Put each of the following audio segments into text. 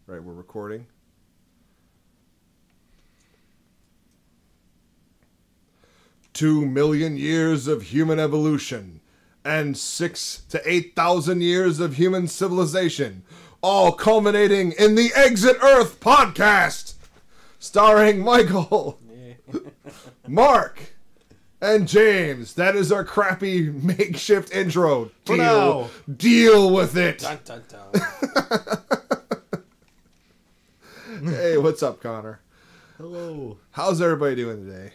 Right, we're recording. "2 million years of human evolution and 6,000 to 8,000 years of human civilization, all culminating in the Exit Earth podcast, starring Michael, Mark, and James." That is our crappy makeshift intro. Deal with it. Dun, dun, dun. Hey, what's up, Connor? Hello. How's everybody doing today?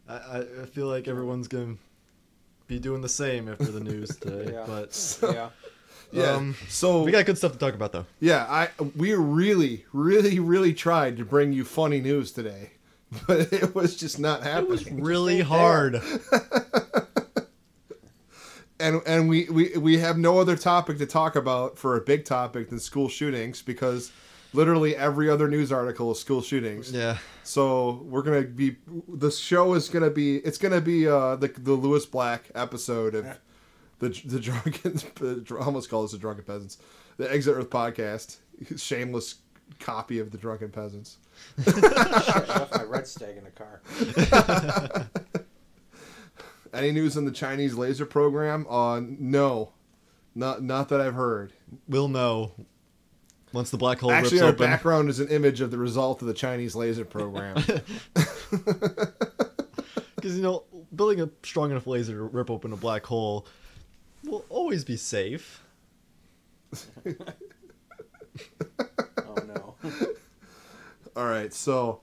I feel like everyone's going to be doing the same after the news today. Yeah. But Yeah. Yeah. So we got good stuff to talk about, though. yeah, we really tried to bring you funny news today, but it was just not happening. It was really hard. And we have no other topic to talk about for a big topic than school shootings, because literally every other news article is school shootings. Yeah. So the show is gonna be the Lewis Black episode of the drunken, I almost call this the Drunken Peasants, the Exit Earth podcast, shameless copy of the Drunken Peasants. Shit, I left my red stag in the car. Any news on the Chinese laser program? No, not that I've heard. We'll know once the black hole Actually, rips our open. background is an image of the result of the Chinese laser program. Because, building a strong enough laser to rip open a black hole will always be safe. Oh no. All right, so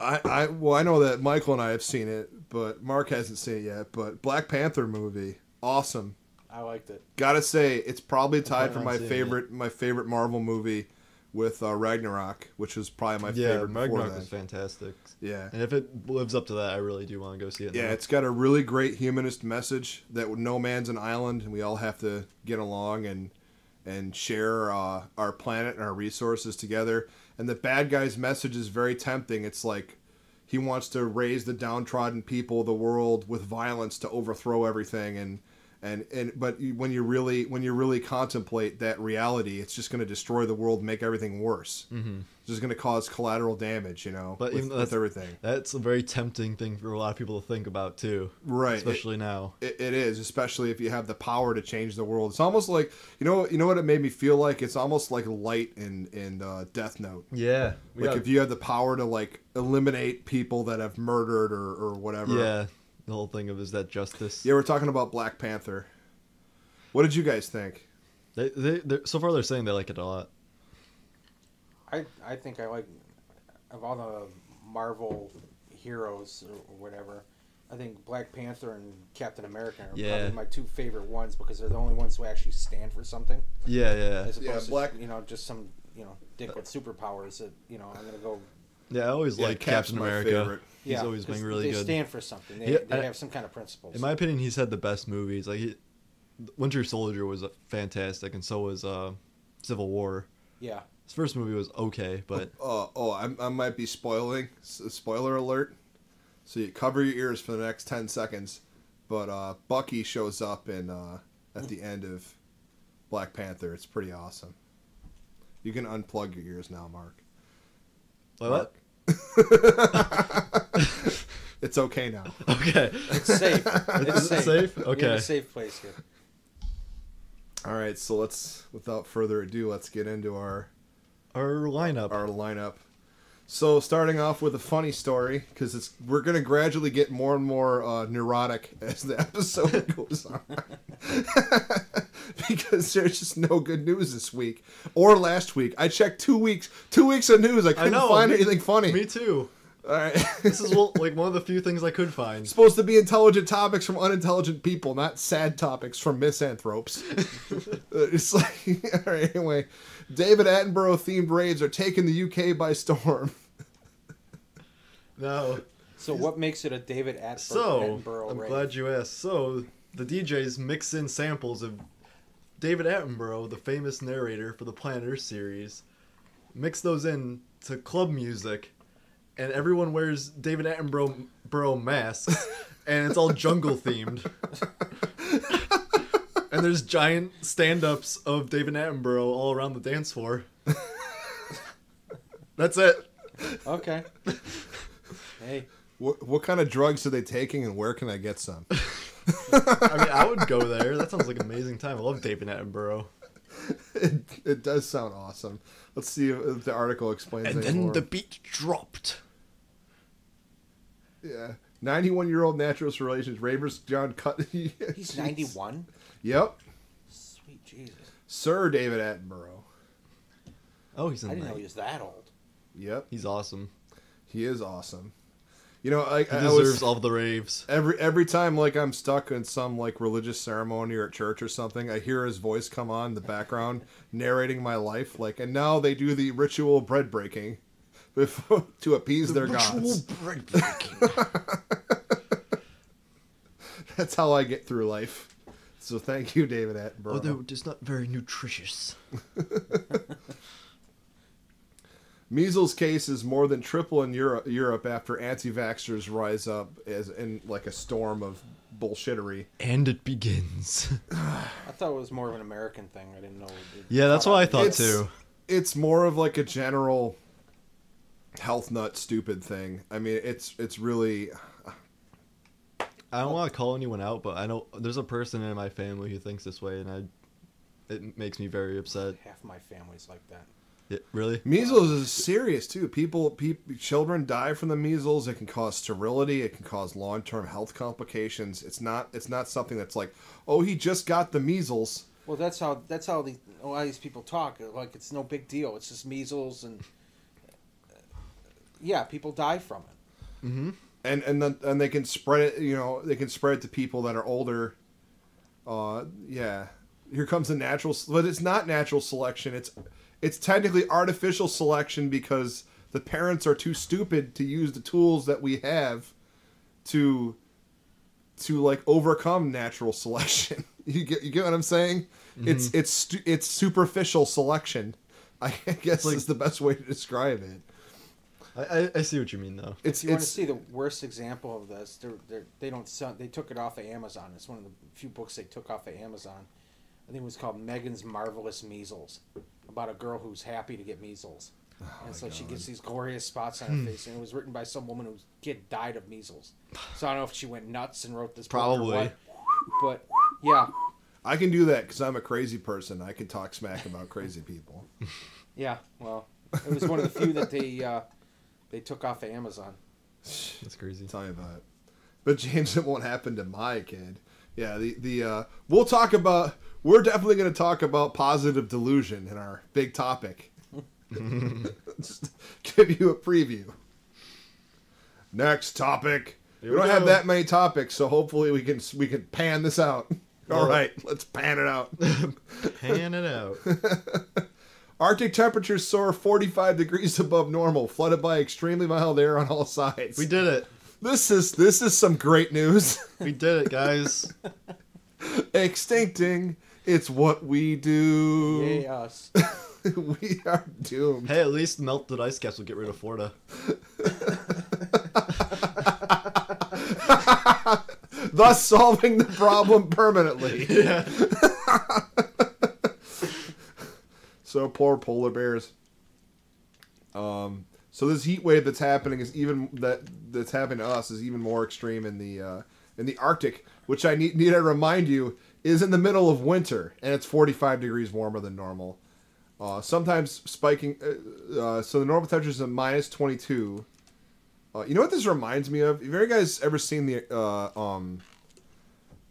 I know that Michael and I have seen it, but Mark hasn't seen it yet. But Black Panther movie, awesome. I liked it. Gotta say, it's probably tied for planning on my favorite Marvel movie with Ragnarok, which was probably my favorite before Ragnarok that. was fantastic. Yeah. And if it lives up to that, I really do want to go see it. Yeah, now. it's got a really great humanist message that no man's an island, and we all have to get along and share our planet and our resources together. And the bad guy's message is very tempting. It's like he wants to raise the downtrodden people of the world with violence to overthrow everything, but when you really contemplate that reality, it's just going to destroy the world, and make everything worse. Mm-hmm. It's just going to cause collateral damage, But with everything. That's a very tempting thing for a lot of people to think about too, Right. especially now. It is, especially if you have the power to change the world. It's almost like you know what it made me feel like. It's almost like Light in Death Note. Yeah, If you had the power to eliminate people that have murdered or whatever. Yeah, the whole thing of is that justice. Yeah, we're talking about Black Panther. What did you guys think? They're so far they're saying they like it a lot. I think I like, of all the Marvel heroes or whatever, I think Black Panther and Captain America are probably my two favorite ones, because they're the only ones who actually stand for something. Yeah. As opposed Black- to, just some, dick with superpowers that, I'm going to go. Yeah, I always like Cap's Captain my America. favorite. He's always 'cause been really they good. stand for something. They have some kind of principles. In my opinion, he's had the best movies. Winter Soldier was fantastic, and so was Civil War. Yeah. His first movie was okay, but I might be spoiling. Spoiler alert. So you cover your ears for the next 10 seconds. But Bucky shows up at the end of Black Panther. It's pretty awesome. You can unplug your ears now, Mark. what? It's okay now. Okay, It's safe. It's safe. safe? You're in Okay. a safe place here. All right, so without further ado, let's get into our lineup. So starting off with a funny story, because we're going to gradually get more and more neurotic as the episode goes on. Because there's just no good news this week. Or last week. I checked 2 weeks of news. I couldn't find anything funny. Me too. All right. This is one of the few things I could find. It's supposed to be intelligent topics from unintelligent people, not sad topics from misanthropes. It's like, all right, anyway. David Attenborough themed raids are taking the UK by storm. No. So what makes it a David Attenborough So, I'm raid? glad you asked. So, the DJs mix in samples of David Attenborough, the famous narrator for the Planet Earth series, mix those in to club music, and everyone wears David Attenborough masks, and it's all jungle themed. And there's giant stand-ups of David Attenborough all around the dance floor. That's it. Okay. Hey. What kind of drugs are they taking, and where can I get some? I mean, I would go there. That sounds like an amazing time. I love David Attenborough. It does sound awesome. Let's see if the article explains it. And then the beat dropped. Yeah. 91-year-old naturalist relations ravers John Cut. He's 91? Yep. Sweet Jesus. Sir David Attenborough. Oh, he's in I didn't that. know he was that old. Yep. He's awesome. He is awesome. You know, I deserves all the raves. Every time like I'm stuck in some like religious ceremony or at church or something, I hear his voice come on in the background narrating my life. Like, and now they do the ritual bread breaking before, to appease their gods. Bread breaking. That's how I get through life. So thank you, David Attenborough. Although it is not very nutritious. Measles cases more than triple in Europe after anti-vaxxers rise up as in like a storm of bullshittery. And it begins. I thought it was more of an American thing. I didn't know. Yeah, that's what I thought too. It's more of like a general health nut stupid thing. I mean, it's really. I don't want to call anyone out, but I know there's a person in my family who thinks this way, and it makes me very upset. Half my family's like that. Really? Measles is serious too. Children die from the measles. It can cause sterility. It can cause long-term health complications. It's not something that's like, oh, he just got the measles. Well, that's how a lot of these people talk. Like it's no big deal. It's just measles, and yeah, people die from it. Mm-hmm. And they can spread it. You know, they can spread it to people that are older. Yeah. Here comes the natural, but it's not natural selection. It's technically artificial selection because the parents are too stupid to use the tools that we have to like overcome natural selection. You get what I'm saying? Mm-hmm. It's superficial selection. I guess is the best way to describe it. I see what you mean though. If you want to see the worst example of this, they took it off of Amazon. It's one of the few books they took off of Amazon. I think it was called Megan's Marvelous Measles, about a girl who's happy to get measles. And so she gets these glorious spots on her face, and it was written by some woman whose kid died of measles. So I don't know if she went nuts and wrote this book or what. But yeah, I can do that because I'm a crazy person. I can talk smack about crazy people. Yeah, well, it was one of the few that they took off of Amazon. That's crazy. Tell me about it. But James, it won't happen to my kid. Yeah, we're definitely going to talk about positive delusion in our big topic. Just give you a preview. Next topic. We don't have that many topics, so hopefully we can pan this out. All right, let's pan it out. Pan it out. Arctic temperatures soar 45 degrees above normal, flooded by extremely mild air on all sides. We did it. This is some great news. We did it, guys. Extincting. It's what we do. Yay, us. We are doomed. Hey, at least melted ice caps will get rid of Florida. Thus solving the problem permanently. Yeah. So poor polar bears. So this heat wave that's happening that's happening to us is even more extreme in the Arctic, which I need to remind you is in the middle of winter, and it's 45 degrees warmer than normal. Sometimes spiking. So the normal temperature is a minus 22. You know what this reminds me of? Have you guys ever seen the?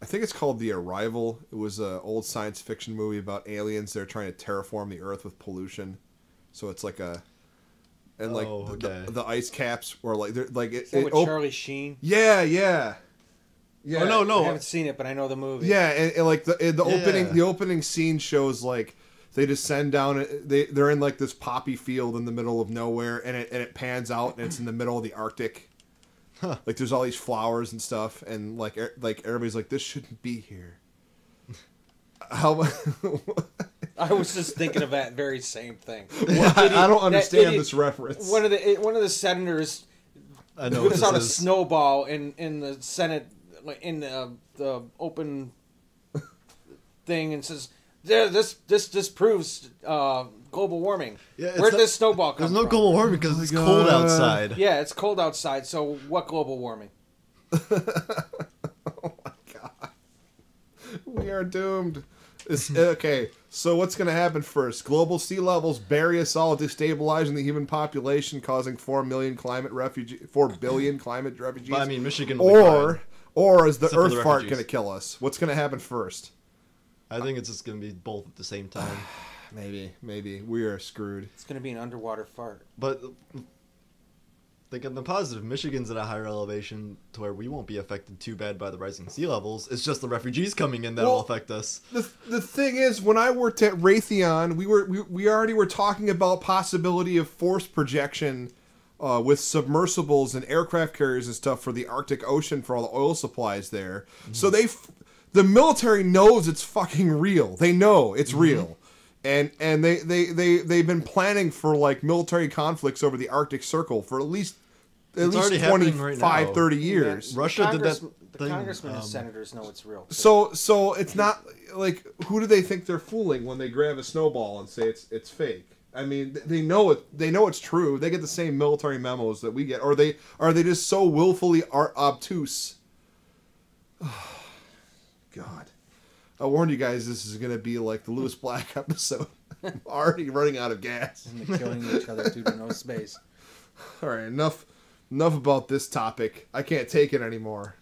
I think it's called The Arrival. It was an old science fiction movie about aliens. They're trying to terraform the Earth with pollution. So it's like a. And like the ice caps were like they're like Is that with Charlie Sheen? Yeah. Yeah. Oh no! I haven't seen it, but I know the movie. Yeah, and like the opening scene shows like they descend down. They're in like this poppy field in the middle of nowhere, and it pans out, and it's in the middle of the Arctic. Huh. Like there's all these flowers and stuff, and like everybody's like, this shouldn't be here. How? I was just thinking of that very same thing. Well, I don't understand this reference. One of the senators puts out a snowball in the Senate, like in the open thing and says, this disproves global warming. Yeah, Where'd this snowball come There's from? no global warming because it's cold outside. Yeah, it's cold outside, so what global warming? Oh my god. We are doomed. Okay, so what's going to happen first? Global sea levels bury us all, destabilizing the human population, causing 4 billion climate refugees. But, I mean, Michigan will be or is the Except for earth the fart refugees. going to kill us? What's going to happen first? I think it's just going to be both at the same time. Maybe. We are screwed. It's going to be an underwater fart. But think on the positive, Michigan's at a higher elevation to where we won't be affected too bad by the rising sea levels. It's just the refugees coming in that will affect us. The thing is, when I worked at Raytheon, we already were talking about possibility of force projection with submersibles and aircraft carriers and stuff for the Arctic Ocean for all the oil supplies there. Mm-hmm. So the military knows it's fucking real. They know it's real. And they've been planning for like military conflicts over the Arctic Circle for at least 25, 30 years. Yeah, Russia did that The thing, congressmen and senators know it's real. So it's not like, who do they think they're fooling when they grab a snowball and say it's fake? I mean, they know it. They know it's true. They get the same military memos that we get, or are they just so willfully obtuse? Oh, God. I warned you guys this is going to be like the Lewis Black episode. I'm already running out of gas. And they're killing each other due to no space. All right, enough about this topic. I can't take it anymore.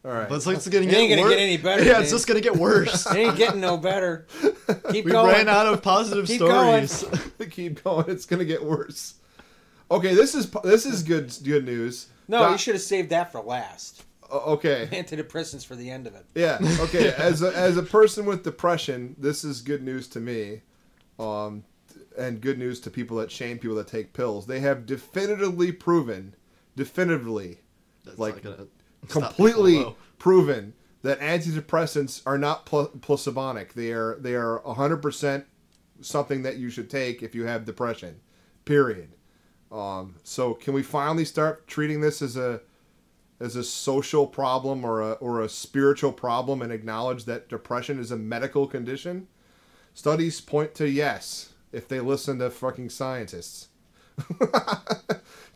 All right. But it's like it's getting It ain't worse. gonna get any better. Yeah, it's just going to get worse. It ain't getting no better. Keep We going. ran out of positive Keep stories. Keep going. It's going to get worse. Okay, this is good news. No, you should have saved that for last. Okay. Antidepressants for the end of it. Yeah. Okay. As a person with depression, this is good news to me, and good news to people that shame people that take pills. They have definitively proven, That's like not gonna completely stop proven that antidepressants are not placebonic. They are 100% something that you should take if you have depression. Period. So can we finally start treating this as a social problem or a spiritual problem and acknowledge that depression is a medical condition? Studies point to yes, if they listen to fucking scientists.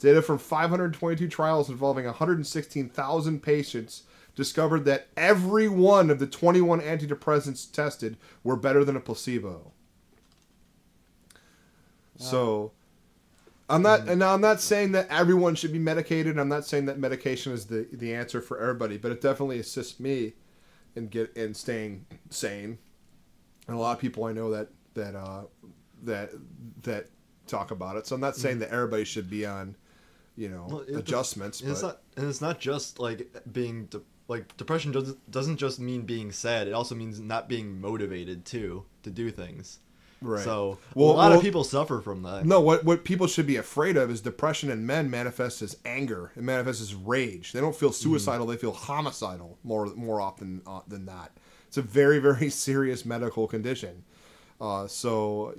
Data from 522 trials involving 116,000 patients discovered that every one of the 21 antidepressants tested were better than a placebo. So I'm not saying that everyone should be medicated. I'm not saying that medication is the answer for everybody, but it definitely assists me in staying sane. And a lot of people I know that talk about it. So I'm not saying that everybody should be on, adjustments. It's not just like being depression doesn't just mean being sad. It also means not being motivated too to do things. Right. So a lot of people suffer from that. No, what people should be afraid of is depression in men manifests as anger. It manifests as rage. They don't feel suicidal. They feel homicidal more often than not. It's a very, very serious medical condition. So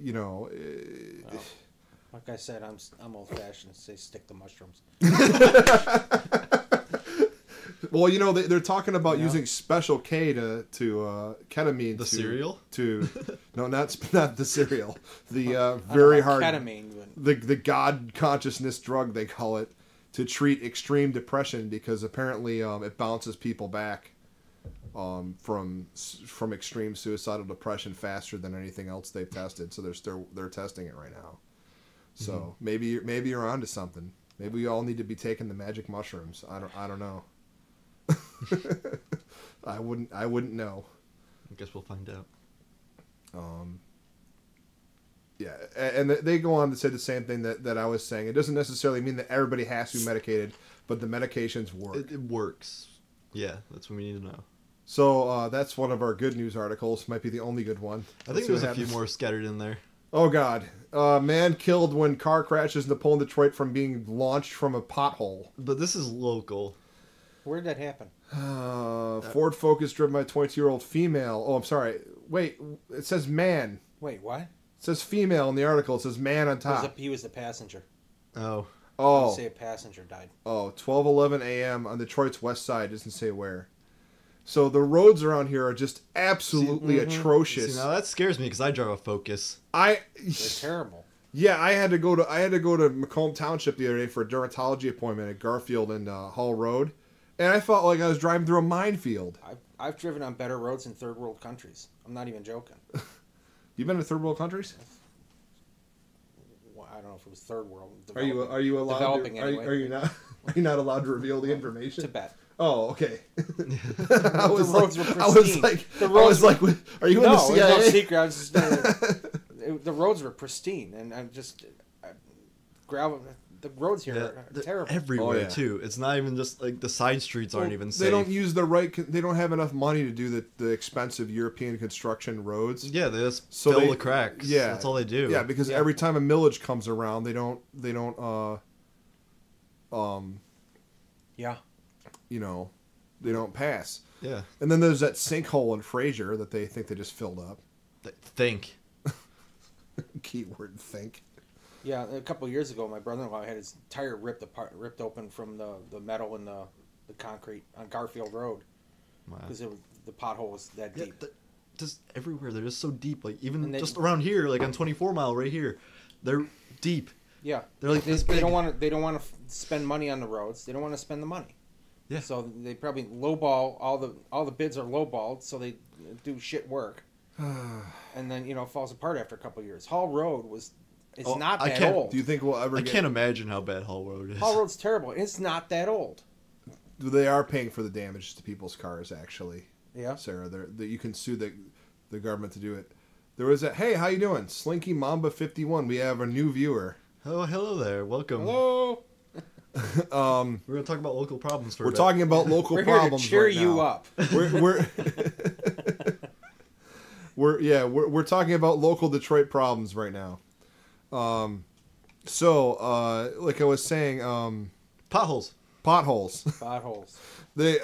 like I said, I'm old fashioned. Say stick to mushrooms. Well, they're talking about using Special K to ketamine. The cereal? No, not the cereal. The very hard ketamine. The God consciousness drug they call it, to treat extreme depression, because apparently it bounces people back from extreme suicidal depression faster than anything else they've tested. So they're testing it right now. So maybe you're onto something. Maybe we all need to be taking the magic mushrooms. I don't know. I wouldn't know. I guess we'll find out. Yeah, and they go on to say the same thing that I was saying. It doesn't necessarily mean that everybody has to be medicated, but the medications work. It works. Yeah, that's what we need to know. So that's one of our good news articles. Might be the only good one. I think there's a few more scattered in there. Oh, God. Man killed when car crashes in Napoleon, Detroit from being launched from a pothole. But this is local. Where did that happen? Ford Focus driven by a 22-year-old female. Oh, I'm sorry. Wait, it says man. Wait, what? It says female in the article. It says man on top. He was the passenger. Oh. Say a passenger died. Oh, 12:11 a.m. on Detroit's west side. Doesn't say where. So the roads around here are just absolutely atrocious. See, now that scares me because I drive a Focus. They're terrible. Yeah, I had to go to Macomb Township the other day for a dermatology appointment at Garfield and Hall Road, and I felt like I was driving through a minefield. I've driven on better roads in third world countries. I'm not even joking. You've been to third world countries? Well, I don't know if it was third world. Are you allowed? Developing anyway. Are you not? Are you not allowed to reveal the information? Tibet. Oh, okay. The roads were pristine. I was like, are you in the CIA? No, no secret. I was just, the roads were pristine, and I'm just gravel. The roads here are terrible. Everywhere too. It's not even just like the side streets aren't even safe. They don't use the right. They don't have enough money to do the expensive European construction roads. Yeah, they just fill the cracks. Yeah, that's all they do. Yeah, because every time a millage comes around, they don't. Yeah. You know, they don't pass. Yeah. And then there's that sinkhole in Fraser that they think they just filled up. Think. Keyword think. Yeah, a couple of years ago, my brother-in-law had his tire ripped open from the metal in the concrete on Garfield Road. Wow. Because the pothole was that deep. Just everywhere, they're just so deep. Like even just around here, like on 24 Mile right here, they're deep. Yeah, they're like this big. They don't want to spend money on the roads. They don't want to spend the money. Yeah. So they probably lowball all the bids are lowballed, so they do shit work. And then it falls apart after a couple of years. Hall Road it's not that old. Do you think we'll ever? I can't imagine how bad Hall Road is. Hall Road's terrible. It's not that old. They are paying for the damage to people's cars, actually. Yeah, Sarah, you can sue the government to do it. There was a hey, how you doing, Slinky Mamba 51? We have a new viewer. Oh, hello there. Welcome. Hello. We're gonna talk about local problems for. We're talking about local we're problems. Here to cheer right you now. up. We're talking about local Detroit problems right now. So like I was saying, potholes. They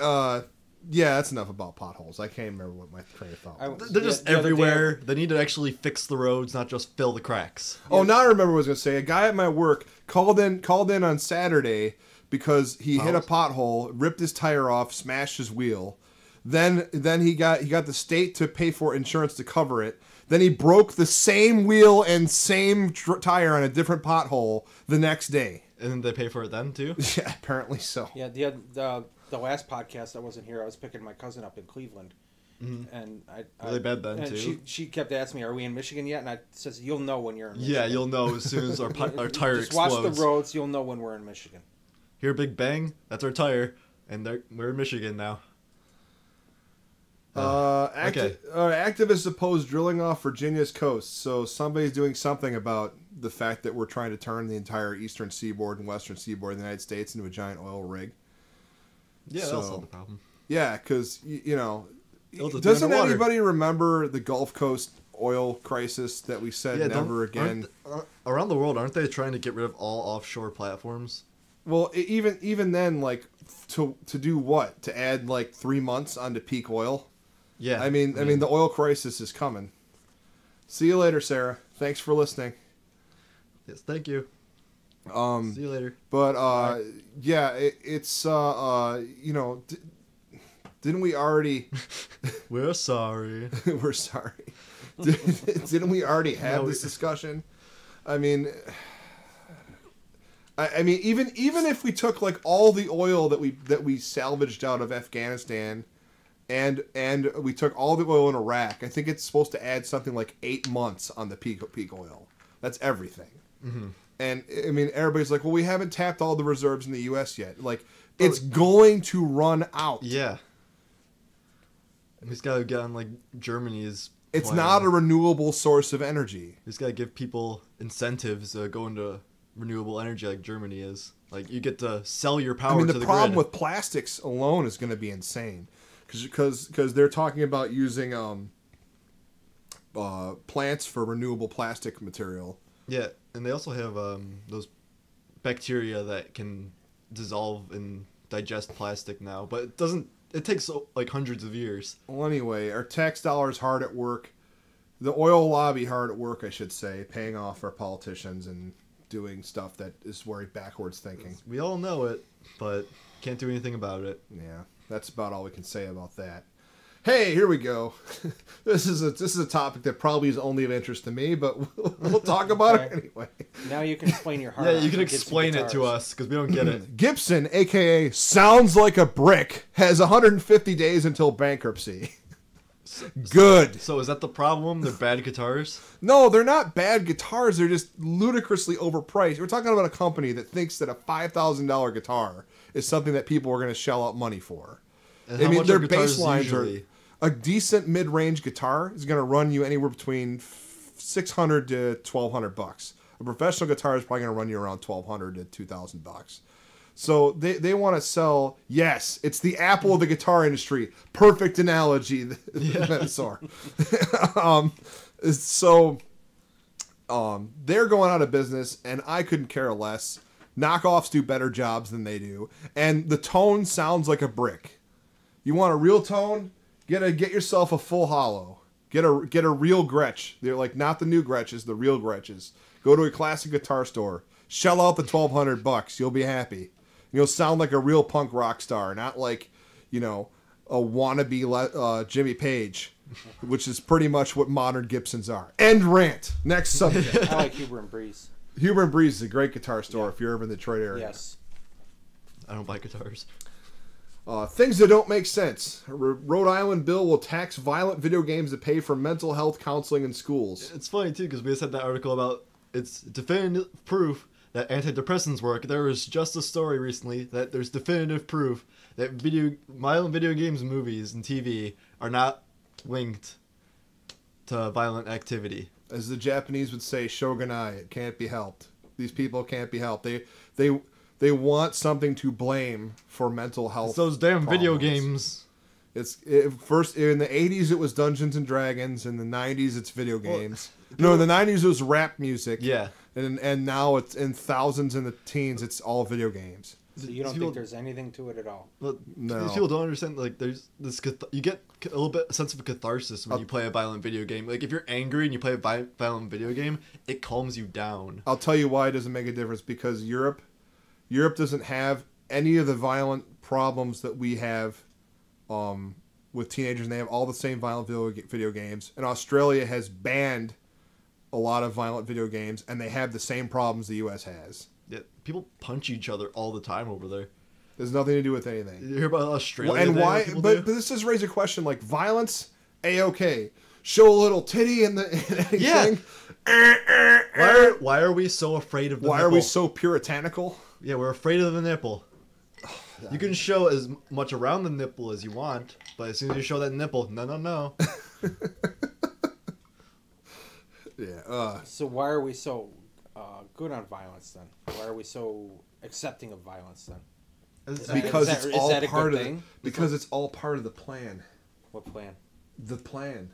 that's enough about potholes. I can't remember what my train of thought was. They're just everywhere. They need to actually fix the roads, not just fill the cracks. Oh, now I remember what I was going to say. A guy at my work called in on Saturday because he hit a pothole, ripped his tire off, smashed his wheel. Then he got the state to pay for insurance to cover it. Then he broke the same wheel and same tire on a different pothole the next day. And then they pay for it then too? Yeah, apparently so. Yeah, the last podcast I wasn't here. I was picking my cousin up in Cleveland, and really bad then and too. She kept asking me, "Are we in Michigan yet?" And I says, "You'll know when you're in Michigan." Yeah, you'll know as soon as our tire Just explodes. watch the roads. You'll know when we're in Michigan. Hear a big bang? That's our tire, and we're in Michigan now. Activists oppose drilling off Virginia's coast, so somebody's doing something about the fact that we're trying to turn the entire eastern seaboard and western seaboard of the United States into a giant oil rig. Yeah, that'll solve the problem. Yeah, because, doesn't anybody remember the Gulf Coast oil crisis that we said never again? Around the world, aren't they trying to get rid of all offshore platforms? Well, even then, like, to do what? To add, like, 3 months onto peak oil? Yeah. I mean, the oil crisis is coming. See you later, Sarah. Thanks for listening. Yes, thank you. See you later. But it's didn't we already? We're sorry. We're sorry. Didn't we already have this discussion? I mean, even if we took like all the oil that we salvaged out of Afghanistan, and we took all the oil in Iraq, I think it's supposed to add something like 8 months on the peak oil. That's everything. Mm-hmm. And I mean, everybody's like, well, we haven't tapped all the reserves in the U.S. yet. Like, it's going to run out. Yeah. He's got to get on, like, Germany's plan. It's not a renewable source of energy. He's got to give people incentives to go into renewable energy like Germany is. Like, you get to sell your power to the grid. The problem with plastics alone is going to be insane. Because they're talking about using plants for renewable plastic material. Yeah, and they also have those bacteria that can dissolve and digest plastic now, but it takes like hundreds of years. Well, anyway, our tax dollars hard at work, the oil lobby hard at work, I should say, paying off our politicians and doing stuff that is very backwards thinking. We all know it, but can't do anything about it. Yeah, that's about all we can say about that. Hey, here we go. This is a topic that probably is only of interest to me, but we'll talk about it anyway. Now you can explain your heart. Yeah, you can explain it to us because we don't get it. Gibson, aka Sounds Like a Brick, has 150 days until bankruptcy. Good. So is that the problem? They're bad guitars? No, they're not bad guitars. They're just ludicrously overpriced. We're talking about a company that thinks that a $5,000 guitar is something that people are going to shell out money for. And how much their are guitars bass lines usually? are a decent mid-range guitar is going to run you anywhere between $600 to $1,200. A professional guitar is probably going to run you around $1,200 to $2,000. So they want to sell. Yes, it's the Apple of the guitar industry. Perfect analogy, Metasaur. They're going out of business, and I couldn't care less. Knockoffs do better jobs than they do, and the tone sounds like a brick. You want a real tone? Get yourself a full hollow. Get a real Gretsch. They're like not the new Gretches, the real Gretches. Go to a classic guitar store. Shell out the $1,200. You'll be happy. You'll sound like a real punk rock star, not like, a wannabe Jimmy Page, which is pretty much what modern Gibsons are. End rant. Next subject. I like Huber and Breeze. Huber and Breeze is a great guitar store if you're ever in the Detroit area. Yes. I don't buy guitars. Things that don't make sense. Rhode Island bill will tax violent video games to pay for mental health counseling in schools. It's funny, too, because we just had that article about it's definitive proof that antidepressants work. There was just a story recently that there's definitive proof that violent video games, movies, and TV are not linked to violent activity. As the Japanese would say, shogunai, it can't be helped. These people can't be helped. They want something to blame for mental health. It's those damn problems. video games. First in the 80s it was Dungeons and Dragons. In the 90s it's video games. No, in the 90s it was rap music. Yeah. And now it's in thousands in the teens. It's all video games. So you don't think there's anything to it at all? Well, No. These people don't understand. Like, there's this. You get a little bit sense of catharsis when you play a violent video game. Like, if you're angry and you play a violent video game, it calms you down. I'll tell you why it doesn't make a difference. Because Europe doesn't have any of the violent problems that we have with teenagers, and they have all the same violent video games. And Australia has banned a lot of violent video games, and they have the same problems the U.S. has. Yeah, people punch each other all the time over there. There's nothing to do with anything. You hear about Australia? And why? But this does raise a question. Like violence, a-okay. Show a little titty in anything. Yeah. Why are we so afraid of the Why nipple? are we so puritanical? Yeah, we're afraid of the nipple. You can show as much around the nipple as you want, but as soon as you show that nipple, no. Yeah. So why are we so good on violence then? Why are we so accepting of violence then? Because is it's that all a good part of thing? because it's all part of the plan. What plan? The plan.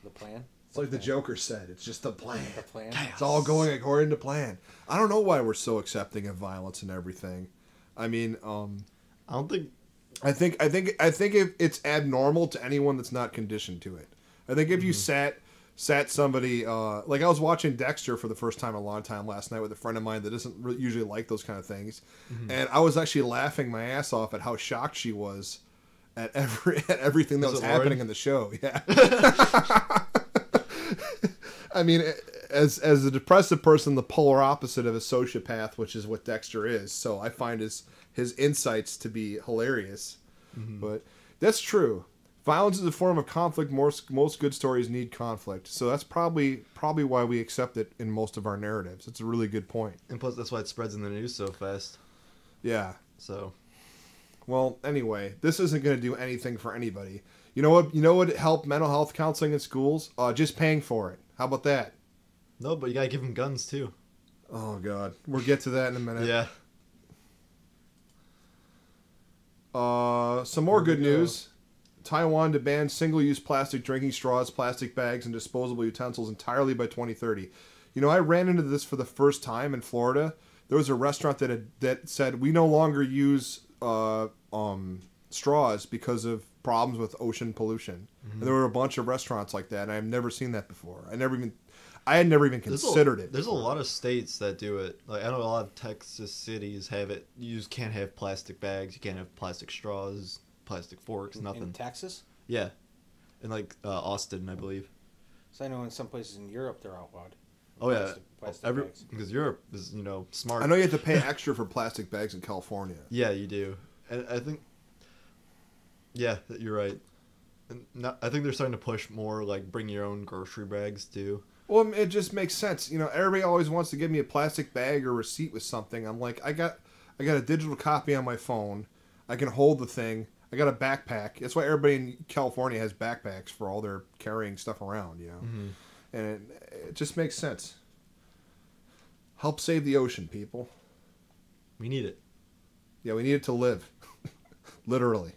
The plan? It's like the Joker said. It's just the plan. The plan? It's all going according to plan. I don't know why we're so accepting of violence and everything. I mean, I don't think. I think if it's abnormal to anyone that's not conditioned to it. I think if you sat somebody like I was watching Dexter for the first time in a long time last night with a friend of mine that doesn't usually like those kind of things, and I was actually laughing my ass off at how shocked she was at everything that was happening in the show. Yeah. I mean, as a depressive person, the polar opposite of a sociopath, which is what Dexter is. So I find his insights to be hilarious. But that's true. Violence is a form of conflict. Most good stories need conflict. So that's probably why we accept it in most of our narratives. It's a really good point. And plus, that's why it spreads in the news so fast. Yeah. So. Well, anyway, this isn't going to do anything for anybody. You know what? You know what helped mental health counseling in schools? Just paying for it. How about that? No, but you gotta give them guns too. Oh God, we'll get to that in a minute. Yeah. Some more good news. Taiwan to ban single-use plastic drinking straws, plastic bags, and disposable utensils entirely by 2030. You know, I ran into this for the first time in Florida. There was a restaurant that said we no longer use straws because of problems with ocean pollution. And there were a bunch of restaurants like that, and I've never seen that before. I had never even considered it. There's a lot of states that do it. Like I know a lot of Texas cities have it. You just can't have plastic bags. You can't have plastic straws, plastic forks, nothing. In Texas? Yeah. in like Austin, I believe. So I know in some places in Europe they're outlawed. Oh yeah, Plastic bags. Because Europe is smart. I know you have to pay extra for plastic bags in California. Yeah, you do, and I think. Yeah, you're right. And I think they're starting to push more like bring your own grocery bags too. Well, it just makes sense. Everybody always wants to give me a plastic bag or receipt with something. I'm like, I got a digital copy on my phone. I can hold the thing. I got a backpack. That's why everybody in California has backpacks for all their carrying stuff around, Mm-hmm. And it just makes sense. Help save the ocean, people. We need it. Yeah, we need it to live. Literally.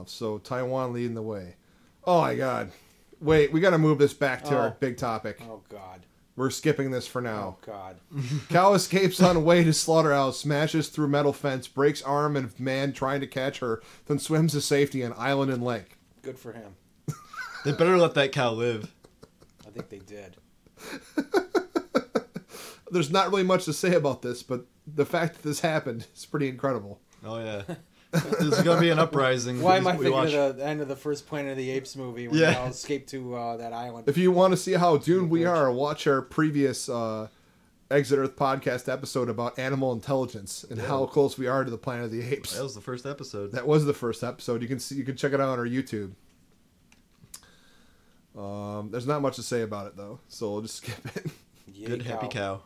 So Taiwan leading the way. Oh my God. Wait, we got to move this back to our big topic. Oh God. We're skipping this for now. Oh God. Cow escapes on way to slaughterhouse, smashes through metal fence, breaks arm of man trying to catch her, then swims to safety on island and lake. Good for him. They better let that cow live. I think they did. There's not really much to say about this, but the fact that this happened is pretty incredible. Oh yeah. There's gonna be an uprising. Why am I thinking of the end of the first Planet of the Apes movie when they all escape to that island? If you want to see how doomed we are, watch our previous Exit Earth podcast episode about animal intelligence and how close we are to the Planet of the Apes. That was the first episode. That was the first episode. You can check it out on our YouTube. There's not much to say about it though, so we'll just skip it. Good happy cow.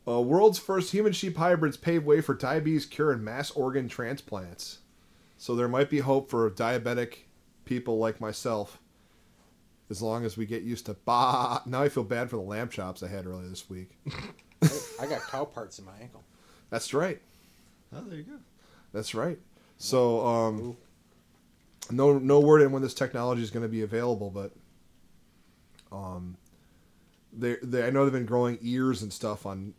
World's first human-sheep hybrids pave way for diabetes cure and mass organ transplants. So there might be hope for diabetic people like myself, as long as we get used to Now I feel bad for the lamb chops I had earlier this week. I got cow parts in my ankle. That's right. Oh, there you go. That's right. So, no word on when this technology is going to be available, but I know they've been growing ears and stuff on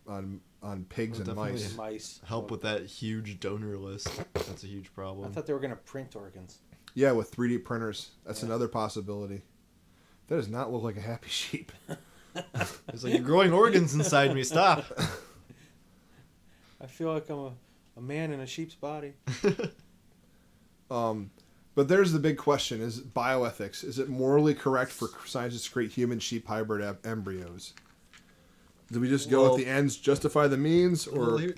pigs and mice. Help with that huge donor list. That's a huge problem. I thought they were going to print organs. Yeah, with 3D printers. That's another possibility. That does not look like a happy sheep. It's like, you're growing organs inside me. Stop. I feel like I'm a man in a sheep's body. But there's the big question: is bioethics? Is it morally correct for scientists to create human-sheep hybrid embryos? Do we just go with the ends justify the means, or do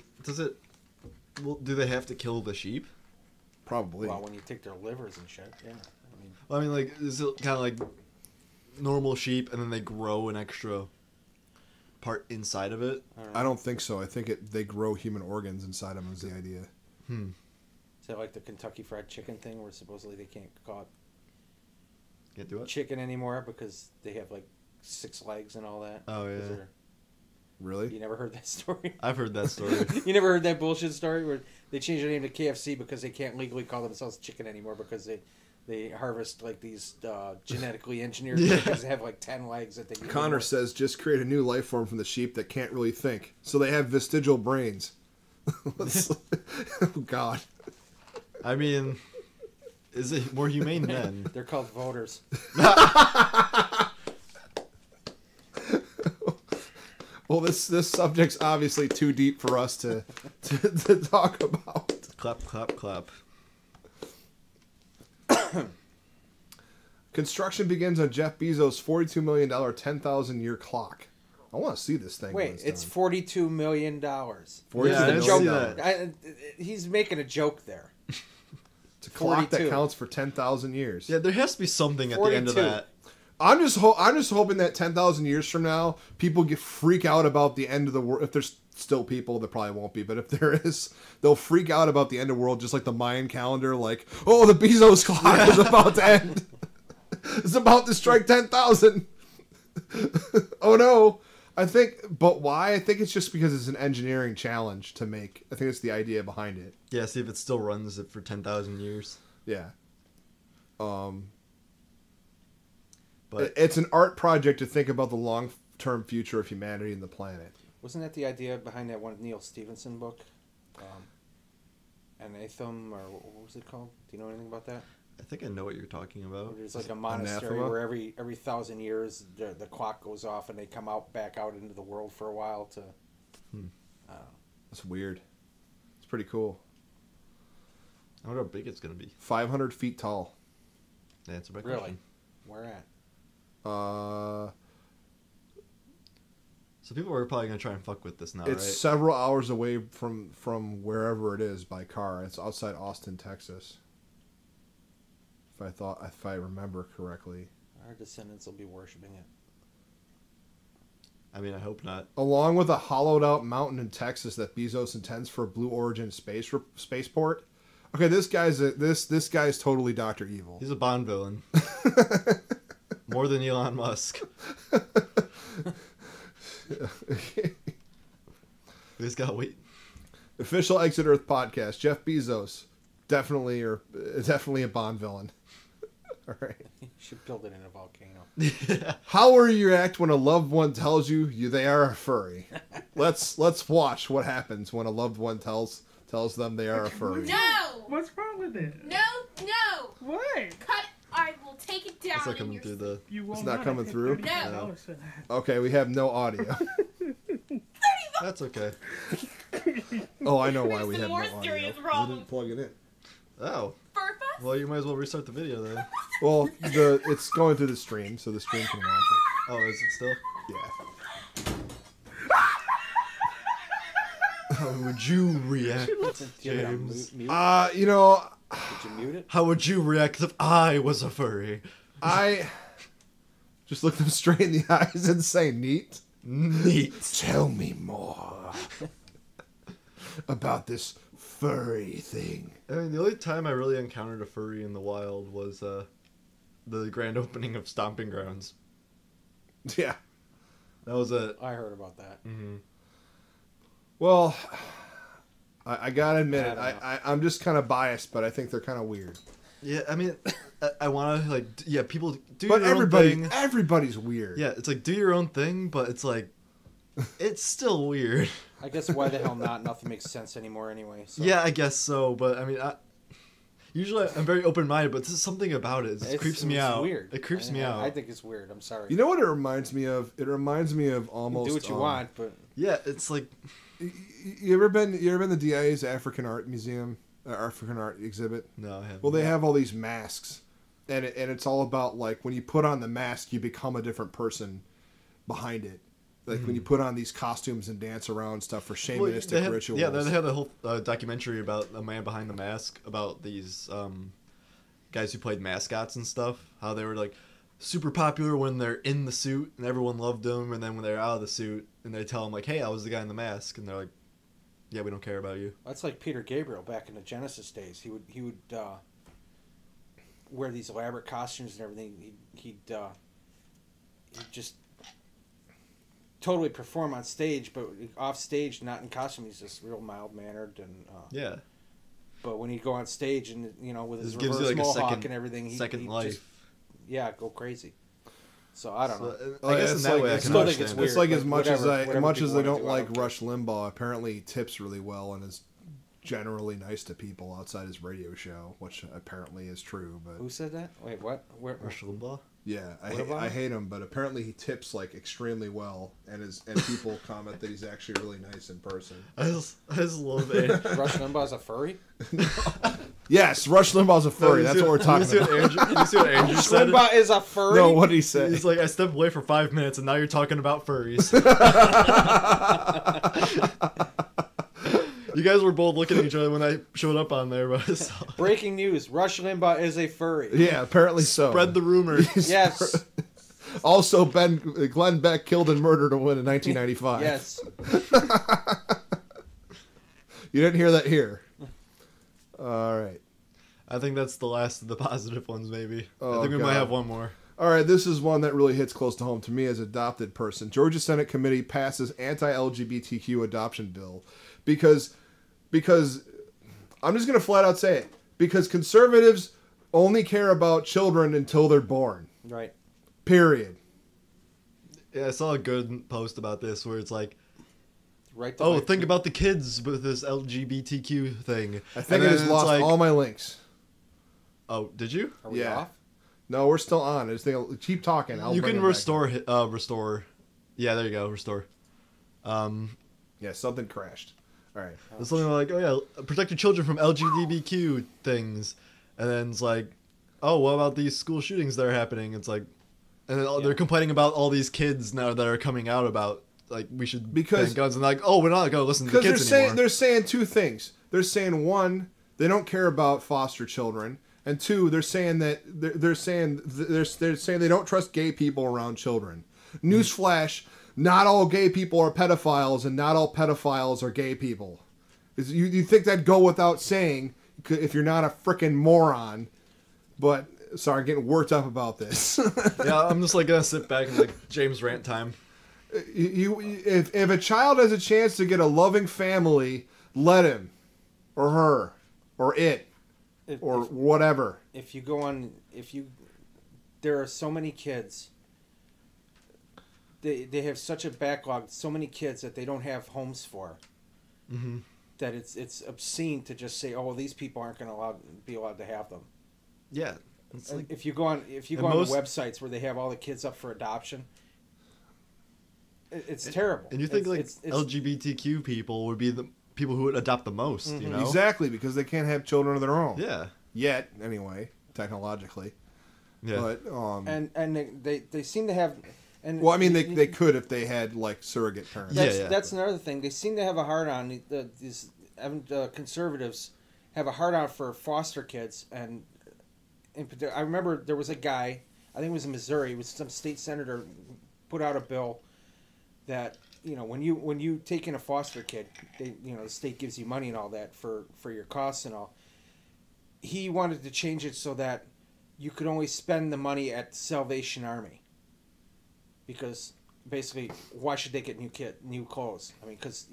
they have to kill the sheep? Probably. Well, when you take their livers and shit, yeah. I mean, like, is it kind of like normal sheep, and then they grow an extra part inside of it? I don't think so. I think they grow human organs inside them is the idea. Is that like the Kentucky Fried Chicken thing where supposedly they can't call Can't do it? chicken anymore because they have like 6 legs and all that? Oh, yeah. Really? You never heard that story? I've heard that story. You never heard that bullshit story where they changed their name to KFC because they can't legally call themselves chicken anymore because they harvest like these genetically engineered chickens that have like 10 legs that they can Connor says just create a new life form from the sheep that can't really think. So they have vestigial brains. Oh, God. I mean, is it more humane then? They're called voters. Well, this subject's obviously too deep for us to talk about. Clap, clap, clap. Construction begins on Jeff Bezos' $42 million 10,000-year clock. I want to see this thing. Wait, it's $42 million. He's making a joke there. It's a clock that counts for 10,000 years. Yeah, there has to be something at the end of that. I'm just hoping that 10,000 years from now, people freak out about the end of the world. If there's still people, there probably won't be, but if there is, they'll freak out about the end of the world, just like the Mayan calendar. Like, oh, the Bezos clock is about to end. It's about to strike 10,000. Oh no. But why? I think it's just because it's an engineering challenge to make. I think it's the idea behind it. Yeah, see if it still runs it for 10,000 years. Yeah. But it's an art project to think about the long-term future of humanity and the planet. Wasn't that the idea behind that one Neil Stephenson book? Anathema, or what was it called? Do you know anything about that? I think I know what you're talking about. There's like a monastery where every 1,000 years the clock goes off and they come back out into the world for a while to. I don't know. That's weird. It's pretty cool. I wonder how big it's gonna be. 500 feet tall. Answer my Really? question. Where at? So people are probably gonna try and fuck with this now, It's right? several hours away from wherever it is by car. It's outside Austin, Texas. If I remember correctly. Our descendants will be worshiping it. I mean, I hope not. Along with a hollowed out mountain in Texas that Bezos intends for Blue Origin spaceport. Okay, this guy's totally Dr. Evil. He's a Bond villain. More than Elon Musk. We just gotta wait. Official Exit Earth podcast. Jeff Bezos, definitely a Bond villain. All right. You should build it in a volcano. How will you react when a loved one tells you they are a furry? Let's watch what happens when a loved one tells them they are a furry. No! What's wrong with it? No! What? Cut! I will take it down. It's not in coming your through the. You will It's not coming through? No. For that. Okay, we have no audio. That's okay. Oh, I know why There's we some have no more audio. serious 'Cause I problems. didn't plug it in. Oh. Furfuss? Well, you might as well restart the video then. Well, it's going through the stream, so the stream can watch Oh, is it still? it. Yeah. How would you react, Do you have it on James? mute? Did you mute it? How would you react if I was a furry? I just look them straight in the eyes and say, "Neat. Neat. Tell me more about this furry thing." I mean, the only time I really encountered a furry in the wild was the grand opening of Stomping Grounds. Yeah. That was it. I heard about that. Mm-hmm. Well, I gotta admit it. I don't know. I'm just kind of biased, but I think they're kind of weird. Yeah, I mean, I want to people do But your own thing. everybody's weird. Yeah, it's like do your own thing, but it's like it's still weird. I guess why the hell not? Nothing makes sense anymore anyway. So. Yeah, I guess so, but I mean, usually I'm very open-minded, but there's something about it. It creeps me it's out. Weird. It creeps me out. I think it's weird. I'm sorry. You know what it reminds me of? It reminds me of almost. do what you want, but Yeah, it's like You ever been to the DIA's African Art Museum, African Art exhibit? no, I haven't. Well, they have all these masks, and it's all about like when you put on the mask, you become a different person behind it. Like when you put on these costumes and dance around stuff for shamanistic rituals. Yeah, they had a whole documentary about a man behind the mask about these guys who played mascots and stuff. How they were like super popular when they're in the suit and everyone loved them, and then when they're out of the suit and they tell them like, "Hey, I was the guy in the mask," and they're like, "Yeah, we don't care about you." that's like Peter Gabriel back in the Genesis days. He would wear these elaborate costumes and everything. He'd just totally perform on stage, but off stage, not in costume. He's just real mild mannered and Yeah, But when he'd go on stage and with his This gives reverse you, like, a mohawk second- and everything, second life. Just, go crazy. So I don't know. I guess in it's that like- way I it's can still think understand. it's it. weird. It's like as Like, much whatever as I people wanna don't do, I like don't care. Rush Limbaugh. Apparently, he tips really well and is generally nice to people outside his radio show, which apparently is true. But Who said that? Wait, what? Where? Rush Limbaugh. yeah, What about I him? hate him, but apparently he tips like extremely well, and people comment that he's actually really nice in person. I just love it. Rush Limbaugh's a furry? Yes, Rush Limbaugh's a furry. That's what we're talking you about. You see what Andrew Rush said? Limbaugh is a furry? No, what did he say? He's like, I stepped away for 5 minutes, and now you're talking about furries. You guys were both looking at each other when I showed up on there, but Breaking news: Rush Limbaugh is a furry. Yeah, apparently so. spread the rumor. Yes. Also, Glenn Beck killed and murdered a woman in 1995. Yes. You didn't hear that here. All right. I think that's the last of the positive ones, maybe. Oh, I think we God. might have one more. All right, this is one that really hits close to home to me as an adopted person. Georgia Senate committee passes anti-LGBTQ adoption bill because I'm just going to flat out say it. Because conservatives only care about children until they're born. Right. Period. Yeah, I saw a good post about this where it's like, Right. to oh, life. think about the kids with this LGBTQ thing. I think And it then has it's lost like, all my links. Oh, did you? Are we Yeah. off? No, we're still on. I just think keep talking. I'll You bring can it back. restore. Yeah, there you go, restore. Yeah, something crashed. All right. It's something like, oh yeah, protect your children from LGBTQ things, and then it's like, oh, what about these school shootings that are happening? It's like, and then they're complaining about all these kids now that are coming out about, like, we should ban guns. And like, oh, we're not going to listen to the kids anymore. They're saying two things. They're saying, one, they don't care about foster children. And two, they're saying that they're saying they don't trust gay people around children. Newsflash, not all gay people are pedophiles, and not all pedophiles are gay people. You think that'd go without saying if you're not a frickin' moron. But, sorry, I'm getting worked up about this. Yeah, I'm just like going to sit back and like, James rant time. If a child has a chance to get a loving family, let him. Or her. Or it. Whatever. If you go on, there are so many kids. They have such a backlog, so many kids that they don't have homes for. Mm-hmm. That it's obscene to just say, oh, these people aren't going to be allowed to have them. Yeah. It's like, if you go on the websites where they have all the kids up for adoption, it's terrible. And you think it's LGBTQ people would be the people who would adopt the most, you know? Exactly, because they can't have children of their own. Yeah. Yet, anyway, technologically. Yeah. But, and they seem to have... And well, I mean, they could if they had, like, surrogate parents. That's another thing. They seem to have a hard-on. These conservatives have a hard-on for foster kids. And in particular, I remember there was a guy, I think it was in Missouri, it was some state senator put out a bill that, you know, when you take in a foster kid, the state gives you money and all that for your costs and all. He wanted to change it so that you could only spend the money at Salvation Army. Because basically, why should they get new clothes? I mean, because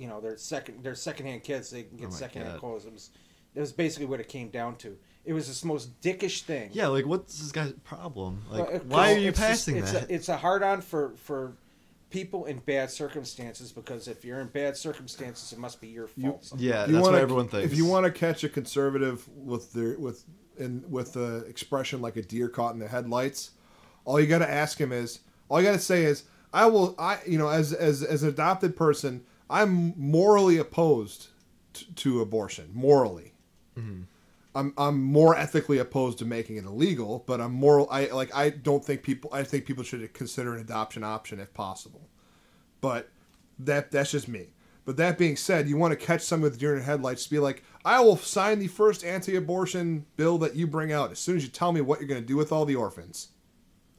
they're secondhand kids. They can get secondhand clothes. It was basically what it came down to. It was this most dickish thing. Yeah, like what's this guy's problem? Like, why are you passing that? It's a hard on for people in bad circumstances, because if you're in bad circumstances, it must be your fault. That's what everyone thinks. If you want to catch a conservative with the expression like a deer caught in the headlights, all you got to ask him is. All I gotta say is, as an adopted person, I'm morally opposed to abortion. Morally, I'm more ethically opposed to making it illegal, but I'm moral. I think people should consider an adoption option if possible. But that's just me. But that being said, you want to catch some with deer in the headlights, be like, I will sign the first anti-abortion bill that you bring out as soon as you tell me what you're going to do with all the orphans.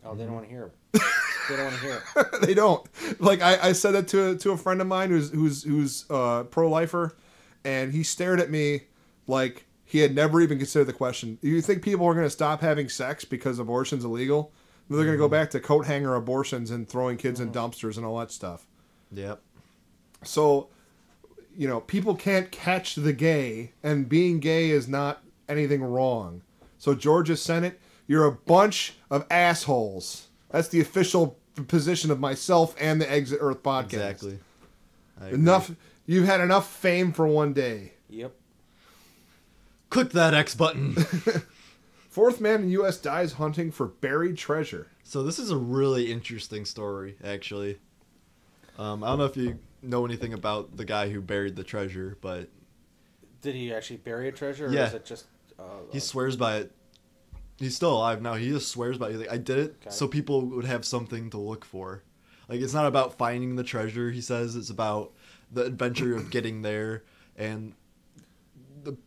Oh, they don't want to hear it. They don't want to hear it. They don't. Like I said that to a friend of mine who's pro-lifer, and he stared at me like he had never even considered the question. Do you think people are going to stop having sex because abortion's illegal? They're going to go back to coat hanger abortions and throwing kids in dumpsters and all that stuff. Yep. So, people can't catch the gay, and being gay is not anything wrong. So Georgia Senate, you're a bunch of assholes. That's the official position of myself and the Exit Earth podcast. Exactly. Enough. You've had enough fame for one day. Yep. Click that X button. Fourth man in U.S. dies hunting for buried treasure. So this is a really interesting story, actually. I don't know if you know anything about the guy who buried the treasure, but... Did he actually bury a treasure, or yeah. is it just... he swears by it. He's still alive now. He just swears by it. He's like, I did it so people would have something to look for. Like, it's not about finding the treasure, he says. It's about the adventure of getting there. And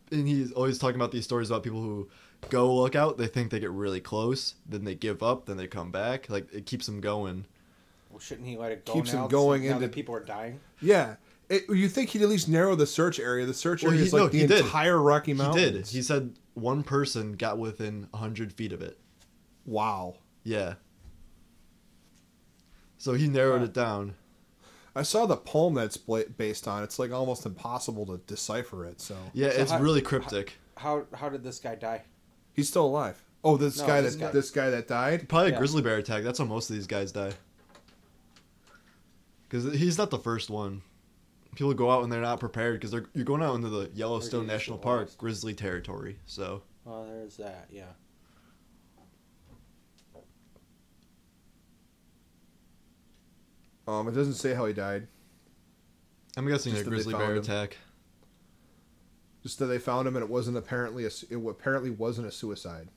he's always talking about these stories about people who go look out. They think they get really close. Then they give up. Then they come back. Like, it keeps them going. Well, shouldn't he let it go keeps now? Him going now into that people are dying? Yeah. You think he'd at least narrow the search area? The search area is like the entire Rocky Mountains. He did. He said one person got within 100 feet of it. Wow. Yeah. So he narrowed it down. I saw the poem that's based on. It's like almost impossible to decipher it. So yeah, it's really cryptic. How did this guy die? He's still alive. Oh, this guy that died? Probably a grizzly bear attack. That's how most of these guys die. Because he's not the first one. People go out when they're not prepared because you're going out into the Yellowstone National Park, grizzly territory. So. Well, there's that. Yeah. It doesn't say how he died. I'm guessing just a grizzly bear attack. Just that they found him and it apparently wasn't a suicide.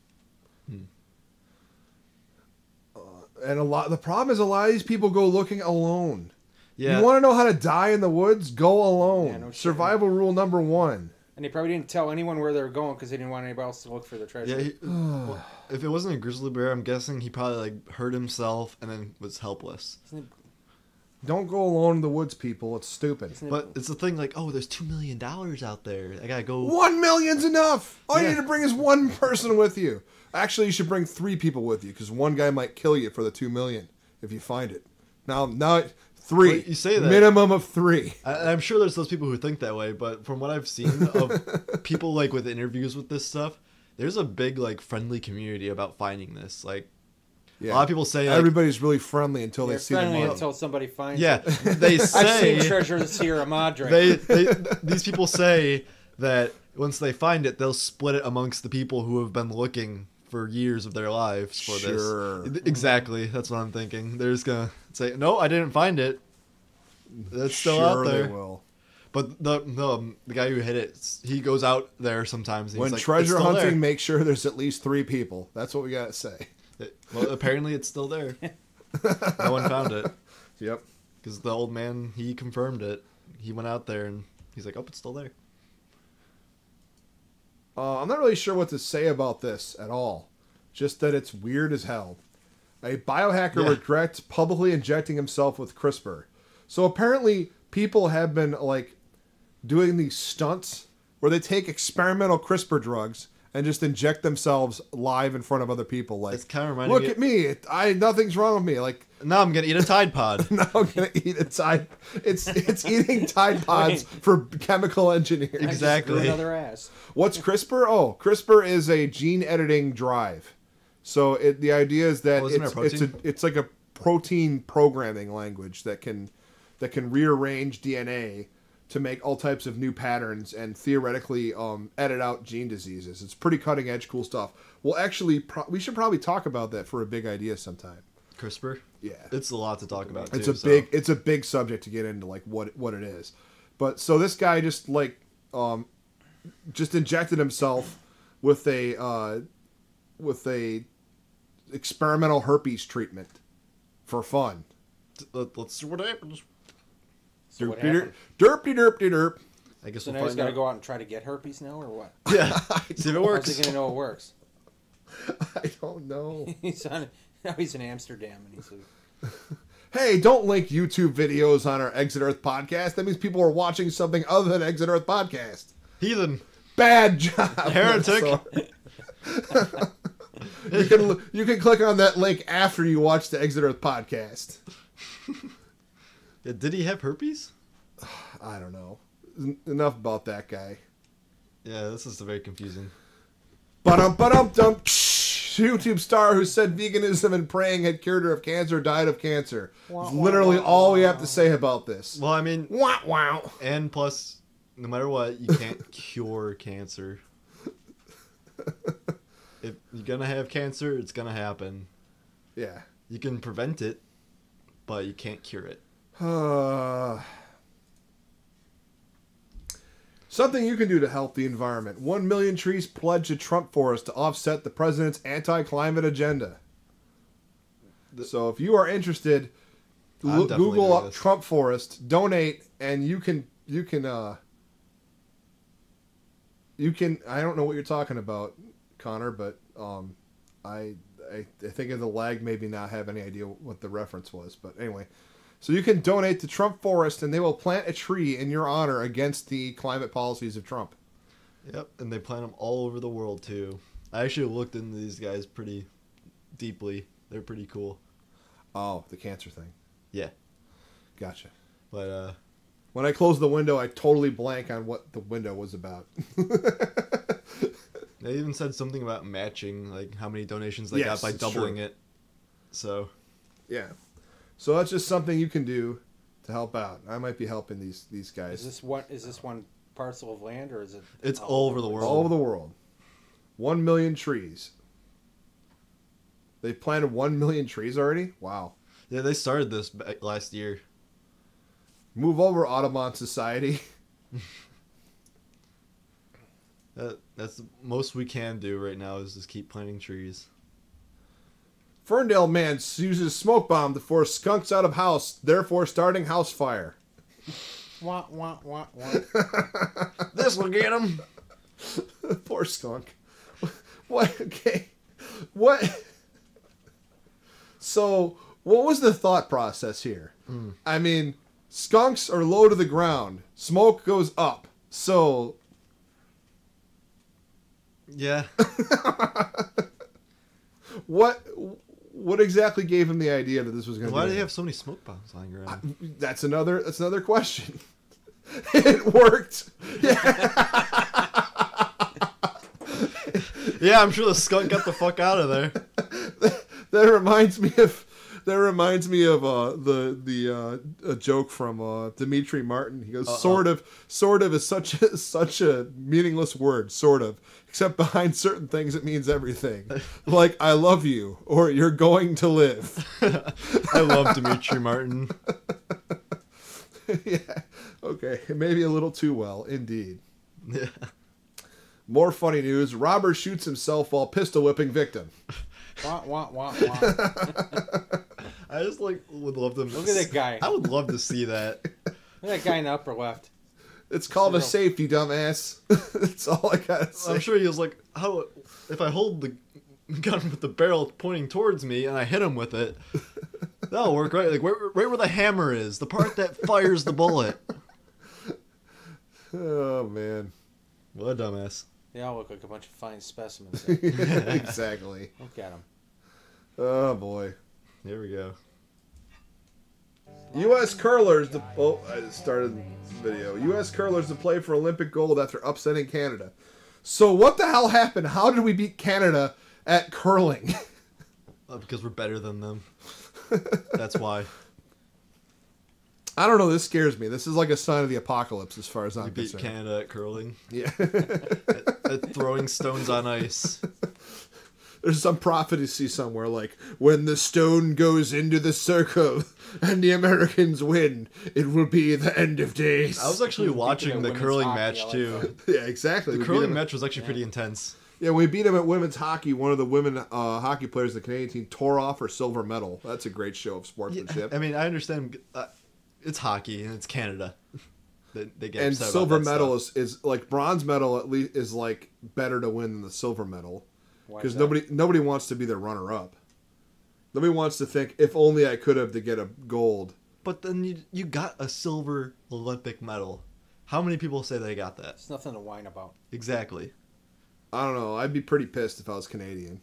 And the problem is a lot of these people go looking alone. Yeah. You want to know how to die in the woods? Go alone. Yeah, no shit. Survival rule number 1. And they probably didn't tell anyone where they were going because they didn't want anybody else to look for the treasure. Yeah. Well, if it wasn't a grizzly bear, I'm guessing he probably like hurt himself and then was helpless. Don't go alone in the woods, people. It's stupid. But it's the thing like, oh, there's $2 million out there. I gotta go. 1 million's enough. All you Yeah. need to bring is one person with you. Actually, you should bring 3 people with you because one guy might kill you for the 2 million if you find it. Now 3. Well, you say that. Minimum of 3. I'm sure there's those people who think that way, but from what I've seen of people like with interviews with this stuff, there's a big like friendly community about finding this. Like Yeah. a lot of people say, like, Everybody's really friendly until they They're see the friendly money. until somebody finds yeah, it. they I've seen say treasure of the Sierra Madre. these people say that once they find it, they'll split it amongst the people who have been looking for years of their lives for Sure. this. Exactly, that's what I'm thinking. They're just gonna say, "No, I didn't find it. That's still out there." They will. But the guy who hit it, he goes out there sometimes. And When he's like, treasure "It's still hunting, there." make sure there's at least 3 people. That's what we gotta say. Well, apparently it's still there. No one found it Yep. because the old man, he confirmed it. He went out there and he's like, "Oh, it's still there." I'm not really sure what to say about this at all. Just that it's weird as hell. A biohacker Yeah. regrets publicly injecting himself with CRISPR. So apparently people have been like doing these stunts where they take experimental CRISPR drugs and just inject themselves live in front of other people. Like, It's kinda reminding look me- at me, nothing's wrong with me. Like, Now I'm gonna eat a Tide Pod. now I'm gonna eat a Tide. It's eating Tide Pods for chemical engineering. I just Exactly. grew another ass. What's CRISPR? Oh, CRISPR is a gene editing drive. So the idea is that Oh, isn't it protein? it's like a protein programming language that can rearrange DNA to make all types of new patterns and theoretically edit out gene diseases. It's pretty cutting edge, cool stuff. Well, actually, we should probably talk about that for a big idea sometime. CRISPR. Yeah, It's a lot to talk about. it's too, a big subject to get into, like what it is. But so this guy just just injected himself with a experimental herpes treatment for fun. Let's see what happens. So what Derpy happened? derp. I guess So we'll now he's find got to out. go out and try to get herpes now, or what? Yeah, see if it How's works. he gonna know it works? I don't know. Now he's in Amsterdam and he's like, Hey, don't link YouTube videos on our Exit Earth podcast. That means people are watching something other than Exit Earth podcast. Heathen. Bad job, Heretic. So- you can click on that link after you watch the Exit Earth podcast. Yeah, did he have herpes? I don't know. Enough about that guy. Yeah, this is very confusing. Ba-dum-ba-dum-dum. YouTube star who said veganism and praying had cured her of cancer died of cancer. It's literally all we have to say about this. Well, I mean, Wow, wow. and plus, no matter what, you can't cure cancer. If you're gonna have cancer, it's gonna happen. Yeah. You can prevent it, but you can't cure it. Something you can do to help the environment. 1 million trees pledged to Trump forest to offset the president's anti-climate agenda. So if you are interested, I'm definitely Google doing up this. Trump forest, donate, and you can I don't know what you're talking about, Connor, but I think of the lag maybe not have any idea what the reference was, but anyway. So you can donate to Trump Forest, and they will plant a tree in your honor against the climate policies of Trump. Yep, and they plant them all over the world too. I actually looked into these guys pretty deeply. They're pretty cool. Oh, the cancer thing. Yeah, Gotcha. but When I close the window, I totally blank on what the window was about. they even said something about matching, like how many donations they Yes, got by it's doubling true. it. So Yeah. So that's just something you can do to help out. I might be helping these guys. is this one parcel of land or is it? it's all over the world. all over the world. 1 million trees. They planted 1 million trees already? Wow. Yeah, they started this back last year. Move over, Audubon Society. That's the most we can do right now is just keep planting trees. Ferndale man uses smoke bomb to force skunks out of house, therefore starting house fire. Wah, wah, wah, wah. This will get him. Poor skunk. What? Okay. What? So, what was the thought process here? I mean, skunks are low to the ground. Smoke goes up. So, Yeah. what exactly gave him the idea that this was going to Why be? do they have so many smoke bombs lying around? That's another question. It worked. Yeah, I'm sure the skunk got the fuck out of there. That reminds me of a joke from Dimitri Martin. He goes, sort of is such a meaningless word, sort of. Except behind certain things, it means everything. Like, I love you, or you're going to live. I love Dimitri Martin. Yeah. Okay. Maybe a little too well, indeed. Yeah. More funny news. Robber shoots himself while pistol whipping victim. Wah, wah, wah, wah. I just would love them. Look at that guy. I would love to see that. Look at that guy in the upper left. It's called a safety, dumbass. That's all I gotta say. I'm sure he was like, how if I hold the gun with the barrel pointing towards me and I hit him with it, that'll work, right? Like right where the hammer is, the part that fires the bullet. Oh, man. What a dumbass. They all look like a bunch of fine specimens. Exactly. Look at them. Oh, boy. Here we go. U.S. curlers I just started the video. U.S. curlers to play for Olympic gold after upsetting Canada. So what the hell happened? How did we beat Canada at curling? Because we're better than them. That's why. I don't know. This scares me. This is like a sign of the apocalypse as far as I'm We beat concerned. Canada at curling. Yeah. At throwing stones on ice. There's some prophecy somewhere like, when the stone goes into the circle and the Americans win, it will be the end of days. I was actually watching the women's curling hockey, match I like too. Yeah, exactly. The We beat curling them- match was actually pretty intense. Yeah, we beat them at women's hockey. One of the women hockey players, the Canadian team, tore off her silver medal. That's a great show of sportsmanship. I mean, I understand. It's hockey and it's Canada. They get And upset silver about that medal stuff. is like bronze medal at least is like better to win than the silver medal Why because is that? nobody wants to be the runner up. Nobody wants to think if only I could have to get a gold. But then you got a silver Olympic medal. How many people say they got that? It's nothing to whine about. Exactly. I don't know. I'd be pretty pissed if I was Canadian.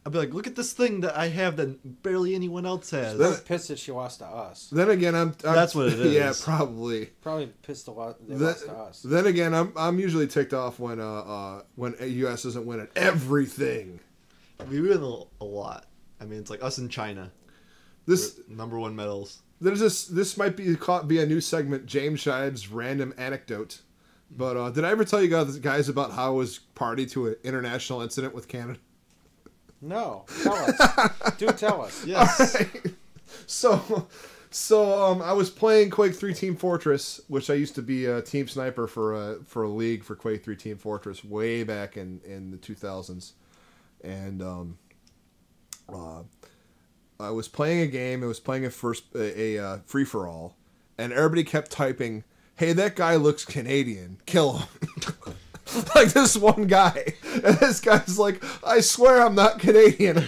I'd be like, look at this thing that I have that barely anyone else has. Then- I'm pissed that she lost to us. Then again, I'm That's what it is. Yeah, probably. Probably pissed a lot they lost to us. Then again, I'm usually ticked off when U.S. doesn't win at everything. We win a lot. I mean, it's like us and China. This We're #1 medals. this might be a new segment, James Shive's random anecdote. But did I ever tell you guys about how I was party to an international incident with Canada? No. Tell us. Do tell us. Yes. Alright. So I was playing Quake 3 Team Fortress, which I used to be a team sniper for a league for Quake 3 Team Fortress way back in the 2000s, and I was playing a game. I was playing a free for all, and everybody kept typing, "Hey, that guy looks Canadian. Kill him." Like this one guy, and this guy's like, "I swear I'm not Canadian."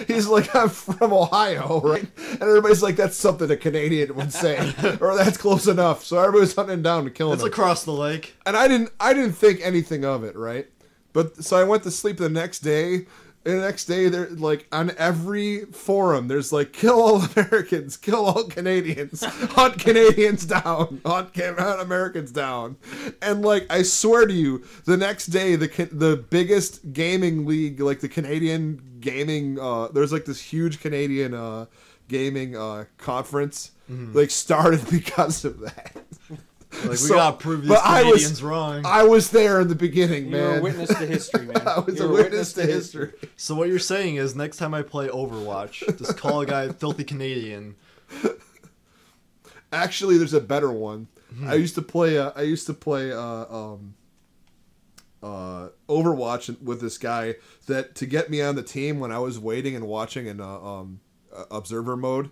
He's like, "I'm from Ohio," right? And everybody's like, "That's something a Canadian would say," or "That's close enough." So everybody's hunting down to kill him. It's across the lake. And I didn't think anything of it, right? But so I went to sleep the next day. And the next day, they're like on every forum, there's like, "Kill all Americans, kill all Canadians, hunt Canadians down, hunt Americans down." And like, I swear to you, the next day, the biggest gaming league, like the Canadian gaming, there's like this huge Canadian gaming conference, like started because of that. Like, we So- gotta prove these but Canadians wrong. I was there in the beginning, You're man. a witness to history, man. I was You're a witness to history. So what you're saying is, next time I play Overwatch, just call a guy filthy Canadian. Actually, there's a better one. I used to play Overwatch with this guy that to get me on the team when I was waiting and watching in observer mode.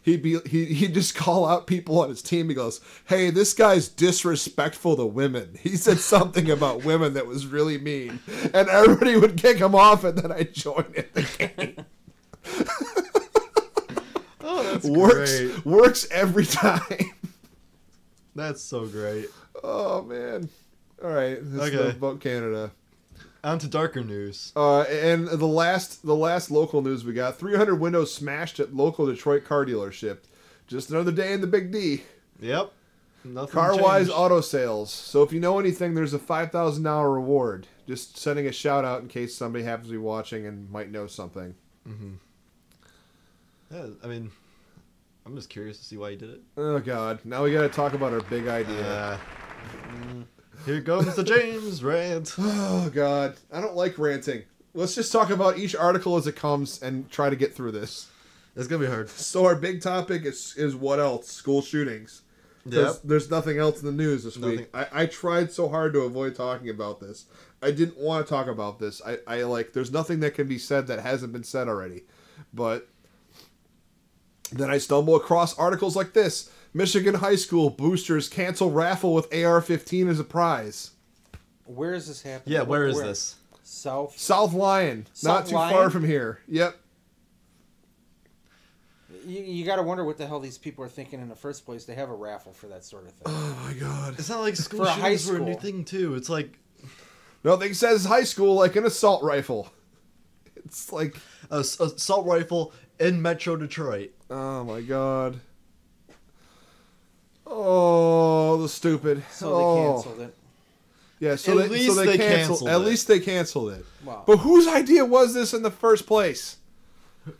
He'd just call out people on his team. He goes, "Hey, this guy's disrespectful to women. He said something about women that was really mean," and everybody would kick him off, and then I'd join in the game. Oh, that's great. Works every time. That's so great. Oh man! All right, this is about Canada. On to darker news. And the last local news we got: 300 windows smashed at local Detroit car dealership. Just another day in the Big D. Yep. Nothing Carwise changed. Auto Sales. So if you know anything, there's a $5,000 reward. Just sending a shout out in case somebody happens to be watching and might know something. Mm-hmm. Yeah, I mean, I'm just curious to see why you did it. Oh God! Now we got to talk about our big idea. Here comes the James rant. Oh God, I don't like ranting. Let's just talk about each article as it comes and try to get through this. It's gonna be hard. So our big topic is what else? School shootings. Yep. There's nothing else in the news this week. I tried so hard to avoid talking about this. I didn't want to talk about this. I like there's nothing that can be said that hasn't been said already. But then I stumble across articles like this. Michigan high school boosters cancel raffle with AR-15 as a prize. Where is this happening? Yeah, where is this? South Lyon. Not too Lyon? far from here. Yep. You got to wonder what the hell these people are thinking in the first place. They have a raffle for that sort of thing. Oh my God. It's not like school For a high shootings were a new school. thing too. It's like Nothing says high school like an assault rifle. It's like a assault rifle in Metro Detroit. oh my God. Oh, the stupid. So they canceled it. Yeah, so At they least they canceled. canceled At it. least they canceled it. Wow. But whose idea was this in the first place?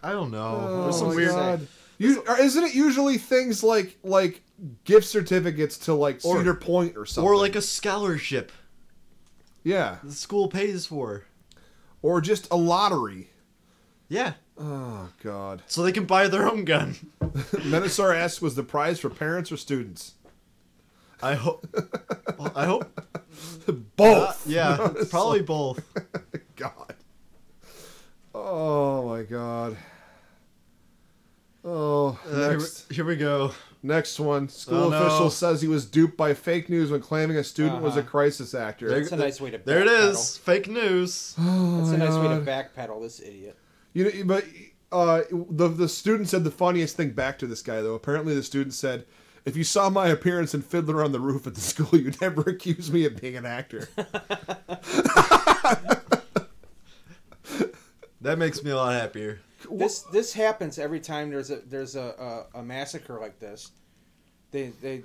I don't know. Oh There's some my weird. God. Isn't it usually things like gift certificates to like Or- Cedar Point or something? Or like a scholarship yeah, the school pays for. or just a lottery. Yeah. Oh God. So they can buy their own gun. Menosaur asks, was the prize for parents or students? I hope. I hope. Both. Yeah, probably both. God. Oh my God. Oh, next. Here we go. Next one. School Oh, no. official says he was duped by fake news when claiming a student was a Uh-huh. crisis actor. That's a nice way to backpedal. There it is. Fake news. That's a nice way to backpedal this idiot. You know, but the student said the funniest thing back to this guy though. Apparently, the student said, "If you saw my appearance in Fiddler on the Roof at the school, you'd never accuse me of being an actor." That makes me a lot happier. This happens every time there's a massacre like this. You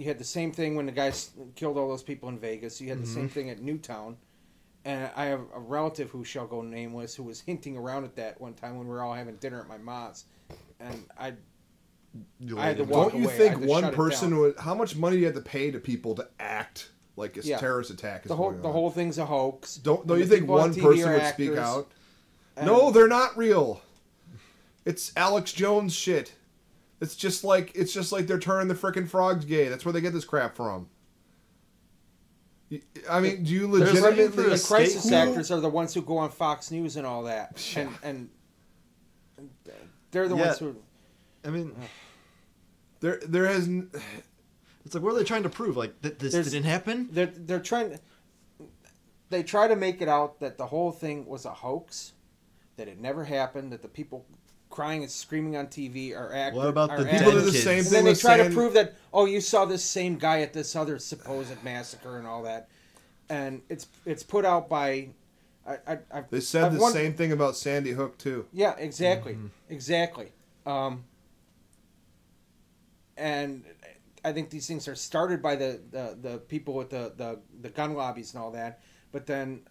had the same thing when the guys killed all those people in Vegas. You had the same thing at Newtown. And I have a relative who shall go nameless who was hinting around at that one time when we were all having dinner at my mom's. And I had to walk Don't you away. I think had to one shut it person down. would? How much money do you have to pay to people to act like a Yeah. terrorist attack is The going on? whole thing's a hoax. Don't And you the think people on one TV person are would speak actors. out? And- No, they're not real. It's Alex Jones shit. It's just like they're turning the frickin' frogs gay. That's where they get this crap from. I mean, do you There's legitimately? for The a crisis scapegoat. actors are the ones who go on Fox News and all that, Yeah. and they're the Yeah. ones who. I mean, There has. it's like, what are they trying to prove? Like, this There's- didn't happen? They're trying. They try to make it out that the whole thing was a hoax, that it never happened, that the people crying and screaming on TV are actors. What about the People do the kids? same And thing then they with try to saying- prove that you saw this same guy at this other supposed massacre and all that, and it's put out by. They said I've the won- same thing about Sandy Hook too. Yeah, exactly, exactly. And I think these things are started by the people with the gun lobbies and all that. But then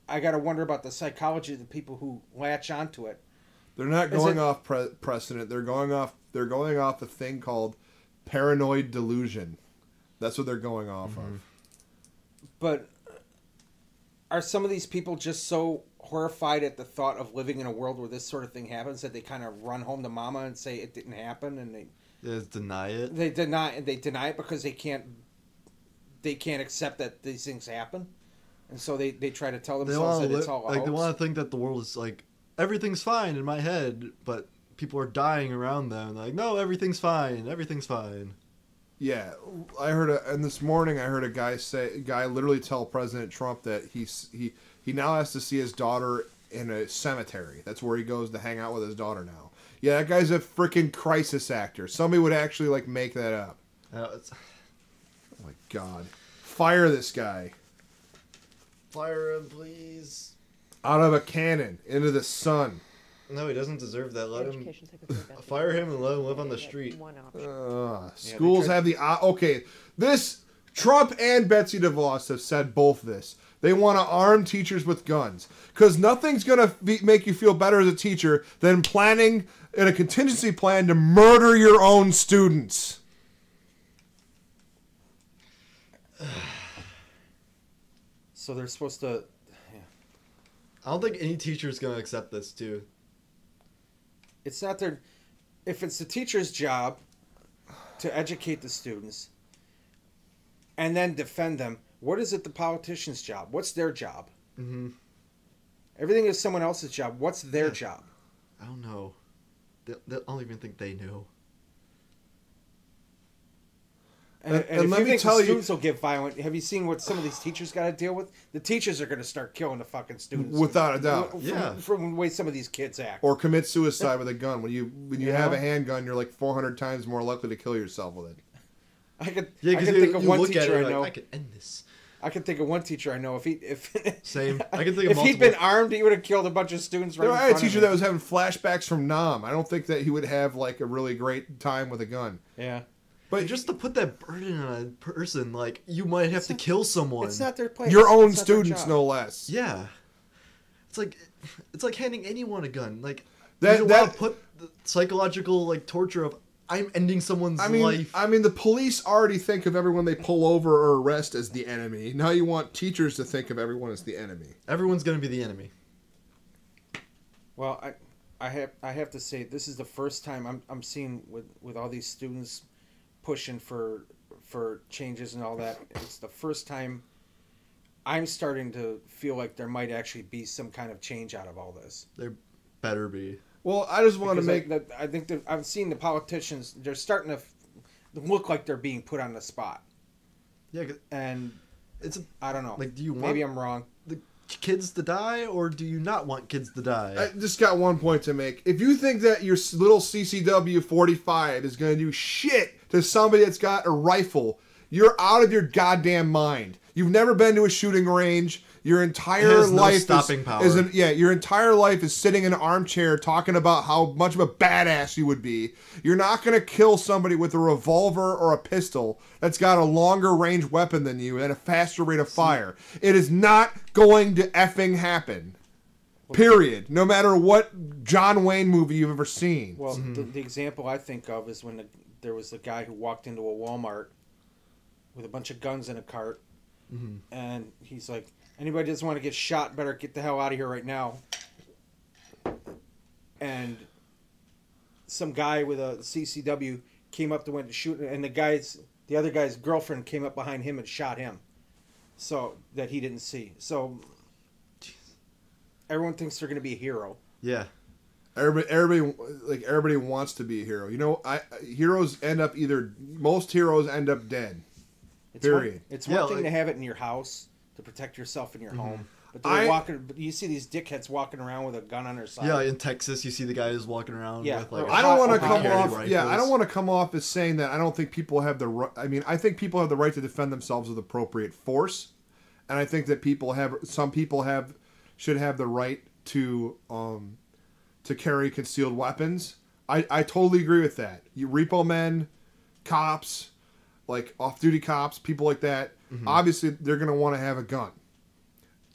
I got to wonder about the psychology of the people who latch onto it. They're not Is going it- off precedent. They're going off a thing called paranoid delusion. That's what they're going off of. But are some of these people just so horrified at the thought of living in a world where this sort of thing happens that they kind of run home to mama and say it didn't happen, and Just deny it. they deny it because they can't accept that these things happen? and so they try to tell themselves that it's all a hoax. They want to think that the world is like everything's fine in my head, but people are dying around them. Like, no, everything's fine. Everything's fine. Yeah, and this morning I heard a guy literally tell President Trump that he now has to see his daughter in a cemetery. That's where he goes to hang out with his daughter now. Yeah, that guy's a freaking crisis actor. Somebody would actually like make that up. Oh my God. Fire this guy. Fire him, please. Out of a cannon, into the sun. No, he doesn't deserve that. Let him fire him and let him live on the street. Schools have the... Okay, this... Trump and Betsy DeVos have said both this. They want to arm teachers with guns. Because nothing's going to make you feel better as a teacher than planning in a contingency plan to murder your own students. So they're supposed to... Yeah. I don't think any teacher is going to accept this, too. It's not their... If it's the teacher's job to educate the students and then defend them, what is it the politician's job? What's their job? Mm-hmm. Everything is someone else's job. What's their job? I don't know. I don't even think they know. And if let you me think tell the you, students will get violent, have you seen what some of these teachers got to deal with? The teachers are going to start killing the fucking students. Without a doubt. From the way some of these kids act. Or commit suicide with a gun. When you have a handgun, you're like 400 times more likely to kill yourself with it. I could think of one teacher I know. I could end this. I can think of one teacher I know. Same. I can think of if he'd been armed, he would have killed a bunch of students. Right. I had a teacher that was having flashbacks from Nam. I don't think that he would have like a really great time with a gun. Yeah. But just to put that burden on a person, like, you might have to kill someone. It's not their place. Your own students, no less. Yeah. It's like handing anyone a gun. Like, that you don't want to put the psychological like torture of I'm ending someone's life. I mean, the police already think of everyone they pull over or arrest as the enemy. Now you want teachers to think of everyone as the enemy. Everyone's gonna be the enemy. Well, I have to say this is the first time I'm seeing with all these students pushing for changes and all that. It's the first time I'm starting to feel like there might actually be some kind of change out of all this. There better be. Well, I just want to make... I think that I've seen the politicians, they're starting to look like they're being put on the spot. Yeah. And I don't know. Like, do you want... Maybe I'm wrong. The kids to die, or do you not want kids to die? I just got one point to make. If you think that your little CCW 45 is going to do shit to somebody that's got a rifle, you're out of your goddamn mind. You've never been to a shooting range. Your entire life your entire life is sitting in an armchair talking about how much of a badass you would be. You're not going to kill somebody with a revolver or a pistol that's got a longer range weapon than you and a faster rate of fire. It is not going to effing happen. Period. No matter what John Wayne movie you've ever seen. Well, the example I think of is when there was the guy who walked into a Walmart with a bunch of guns in a cart, and he's like, anybody that doesn't want to get shot better get the hell out of here right now. And some guy with a CCW came up to went to shoot, and the other guy's girlfriend came up behind him and shot him, so that he didn't see. So everyone thinks they're going to be a hero. Yeah. Everybody wants to be a hero. You know, most heroes end up dead. Period. It's one thing to have it in your house to protect yourself in your home. But you see these dickheads walking around with a gun on their side. Yeah, in Texas, you see the guys walking around with like. I don't want to come off. Yeah, I don't want to come off as saying that I don't think people have the right. I mean, I think people have the right to defend themselves with appropriate force, and I think that some people should have the right to carry concealed weapons. I totally agree with that. You repo men, cops, like off-duty cops, people like that. Obviously, they're going to want to have a gun.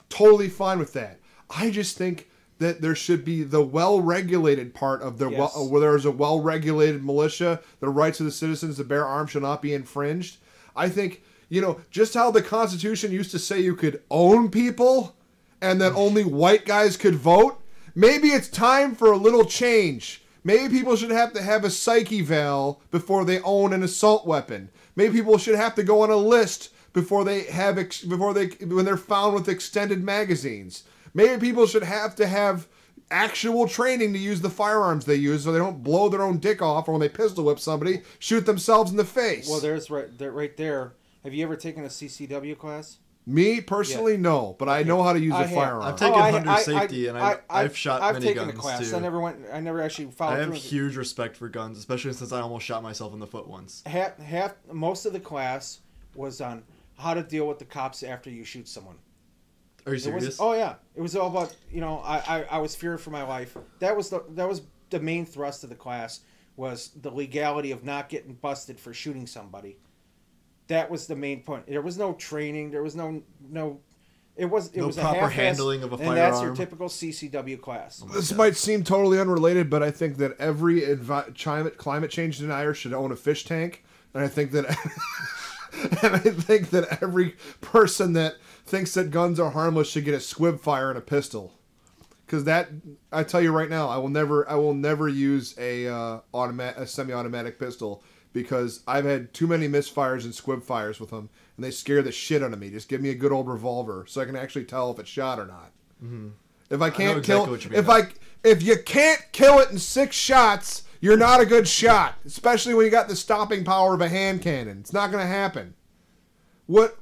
Totally fine with that. I just think that there should be the well-regulated part of where there's a well-regulated militia, the rights of the citizens to bear arms shall not be infringed. I think, just how the Constitution used to say you could own people and that only white guys could vote, maybe it's time for a little change. Maybe people should have to have a psych eval before they own an assault weapon. Maybe people should have to go on a list before when they're found with extended magazines. Maybe people should have to have actual training to use the firearms they use so they don't blow their own dick off, or when they pistol whip somebody, shoot themselves in the face. Well, there's right there. Have you ever taken a CCW class? Me personally, no, but I know how to use a firearm. I've taken hunter safety, and I've shot many guns a class. too. I never actually followed through. I have huge respect for guns, especially since I almost shot myself in the foot once. Most of the class was on how to deal with the cops after you shoot someone. Are you serious? Oh yeah, it was all about I was feared for my life. That was the main thrust of the class, was the legality of not getting busted for shooting somebody. That was the main point. There was no training. There was no. It was proper handling of a firearm. And that's your typical CCW class. This might seem totally unrelated, but I think that every climate change denier should own a fish tank, and I think that every person that thinks that guns are harmless should get a squib fire and a pistol. Because that, I tell you right now, I will never use a semi-automatic pistol, because I've had too many misfires and squib fires with them, and they scare the shit out of me. Just give me a good old revolver so I can actually tell if it's shot or not. Mm-hmm. If I can't if you can't kill it in 6 shots, you're not a good shot. Especially when you got the stopping power of a hand cannon. It's not going to happen. What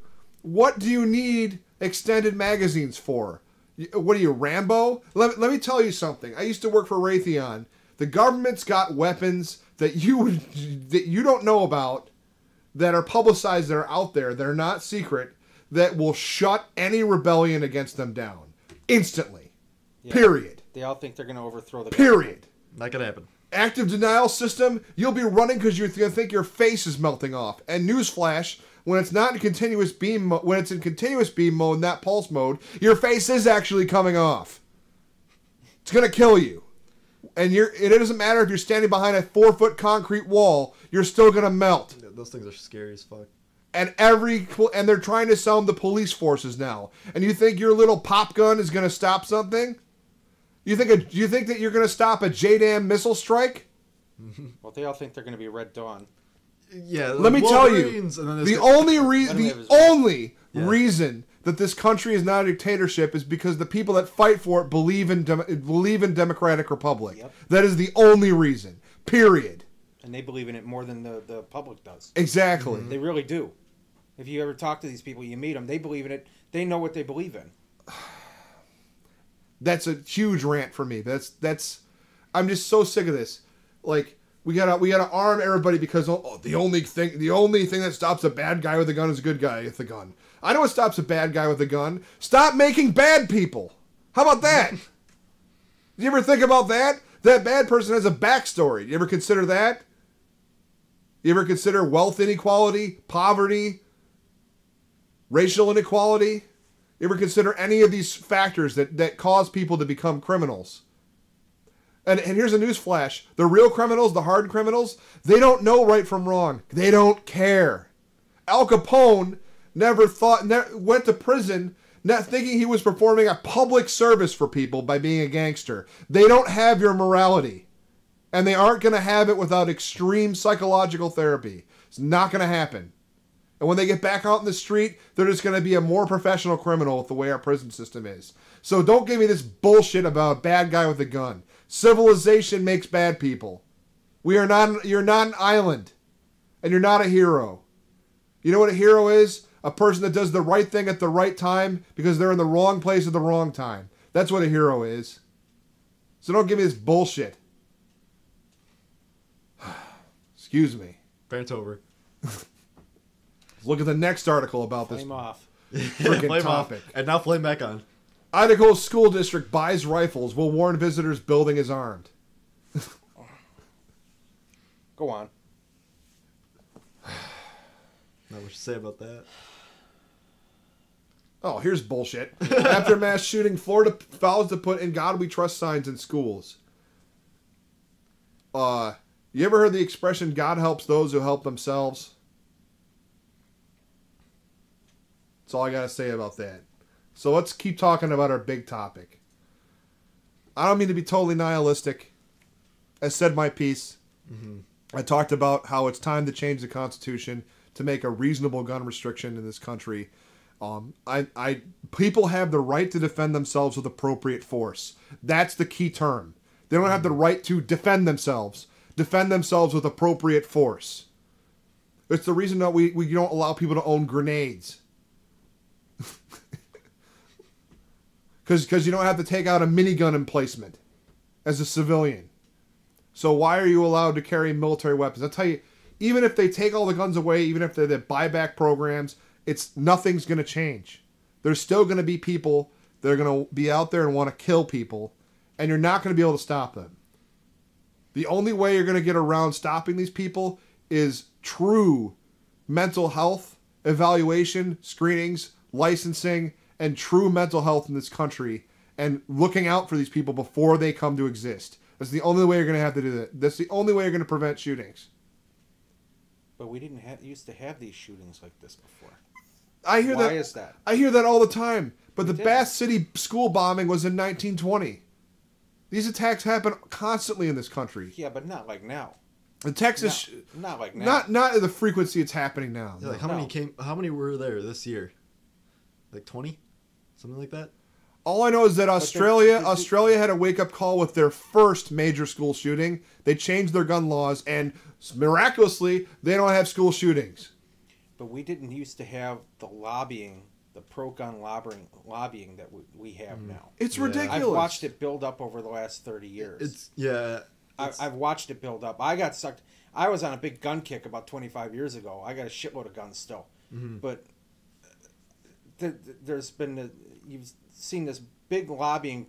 do you need extended magazines for? What are you, Rambo? Let me tell you something. I used to work for Raytheon. The government's got weapons that you don't know about, that are publicized, that are out there, that are not secret, that will shut any rebellion against them down instantly. Yeah. Period. They all think they're going to overthrow the Period. government. Not gonna happen. Active denial system. You'll be running because you're going to think your face is melting off. And newsflash, when it's not in continuous beam, when it's in continuous beam mode, not pulse mode, your face is actually coming off. It's going to kill you. And it doesn't matter if you're standing behind a 4-foot concrete wall, you're still going to melt. Yeah, those things are scary as fuck. And they're trying to sell them the police forces now. And you think your little pop gun is going to stop something? You think that you're going to stop a JDAM missile strike? Well, they all think they're going to be Red Dawn. Yeah. Let me tell you, the only reason that this country is not a dictatorship is because the people that fight for it believe in democratic republic. Yep. That is the only reason. Period. And they believe in it more than the public does. Exactly. Mm-hmm. They really do. If you ever talk to these people, you meet them, they believe in it. They know what they believe in. That's a huge rant for me. I'm just so sick of this. Like, we gotta arm everybody because the only thing that stops a bad guy with a gun is a good guy with a gun. I know what stops a bad guy with a gun. Stop making bad people. How about that? You ever think about that? That bad person has a backstory. You ever consider that? You ever consider wealth inequality, poverty, racial inequality? You ever consider any of these factors that cause people to become criminals? And here's a news flash. The real criminals, the hard criminals, they don't know right from wrong. They don't care. Al Capone went to prison not thinking he was performing a public service for people by being a gangster. They don't have your morality. And they aren't going to have it without extreme psychological therapy. It's not going to happen. And when they get back out in the street, they're just going to be a more professional criminal with the way our prison system is. So don't give me this bullshit about a bad guy with a gun. Civilization makes bad people. You're not an island. And you're not a hero. You know what a hero is? A person that does the right thing at the right time because they're in the wrong place at the wrong time. That's what a hero is. So don't give me this bullshit. Excuse me. Rant's over. Look at the next article about Flame this off. freaking topic. And now flame back on. Idaho school district buys rifles, will warn visitors building is armed. Go on. Not much to say about that. Oh, here's bullshit. After mass shooting, Florida vows to put "In God We Trust" signs in schools. You ever heard the expression, God helps those who help themselves? That's all I gotta say about that. So let's keep talking about our big topic. I don't mean to be totally nihilistic. I said my piece. Mm-hmm. I talked about how it's time to change the Constitution, to make a reasonable gun restriction in this country. People have the right to defend themselves with appropriate force. That's the key term. They don't have the right to defend themselves. Defend themselves with appropriate force. It's the reason that we don't allow people to own grenades. Because you don't have to take out a minigun emplacement as a civilian. So why are you allowed to carry military weapons? I'll tell you, even if they take all the guns away, even if they're the buyback programs, nothing's going to change. There's still going to be people that are going to be out there and want to kill people, and you're not going to be able to stop them. The only way you're going to get around stopping these people is true mental health evaluation, screenings, licensing, and true mental health in this country, and looking out for these people before they come to exist. That's the only way you're going to have to do that. That's the only way you're going to prevent shootings. But we didn't used to have these shootings like this before. Why is that? I hear that all the time. But the Bath City school bombing was in 1920. These attacks happen constantly in this country. Yeah, but not like now. The Texas, not like now. Not at the frequency it's happening now. Yeah, like how many were there this year? Like 20, something like that. All I know is that Australia had a wake-up call with their first major school shooting. They changed their gun laws, and miraculously, they don't have school shootings. But we didn't used to have the lobbying, the pro-gun lobbying that we have now. It's ridiculous. I've watched it build up over the last 30 years. I've watched it build up. I got sucked. I was on a big gun kick about 25 years ago. I got a shitload of guns still. Mm-hmm. But there's been you've seen this big lobbying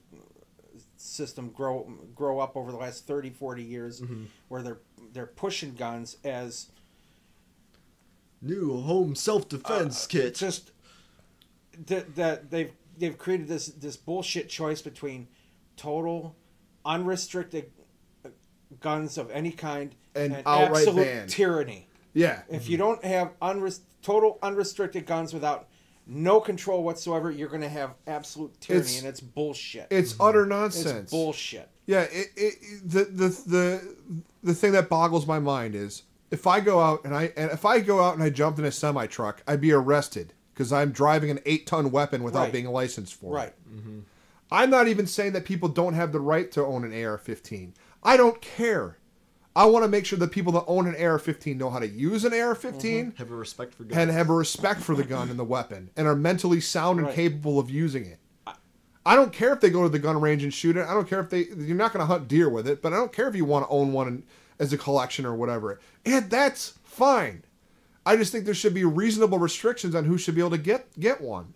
system grow up over the last 30, 40 years, mm-hmm. where they're pushing guns as new home self-defense kit. Just that they've created this bullshit choice between total unrestricted guns of any kind and outright absolute ban. Tyranny. Yeah. If you don't have total unrestricted guns without no control whatsoever, you're going to have absolute tyranny, and it's bullshit. It's utter nonsense. It's bullshit. Yeah. The thing that boggles my mind is if I go out and I jumped in a semi truck, I'd be arrested because I'm driving an 8-ton weapon without being licensed for it. Mm-hmm. I'm not even saying that people don't have the right to own an AR-15. I don't care. I want to make sure that people that own an AR-15 know how to use an AR-15, mm-hmm. have a respect for guns, and have a respect for the gun and the weapon, and are mentally sound and capable of using it. I don't care if they go to the gun range and shoot it. I don't care if you're not going to hunt deer with it, but I don't care if you want to own one as a collection or whatever. And that's fine. I just think there should be reasonable restrictions on who should be able to get one.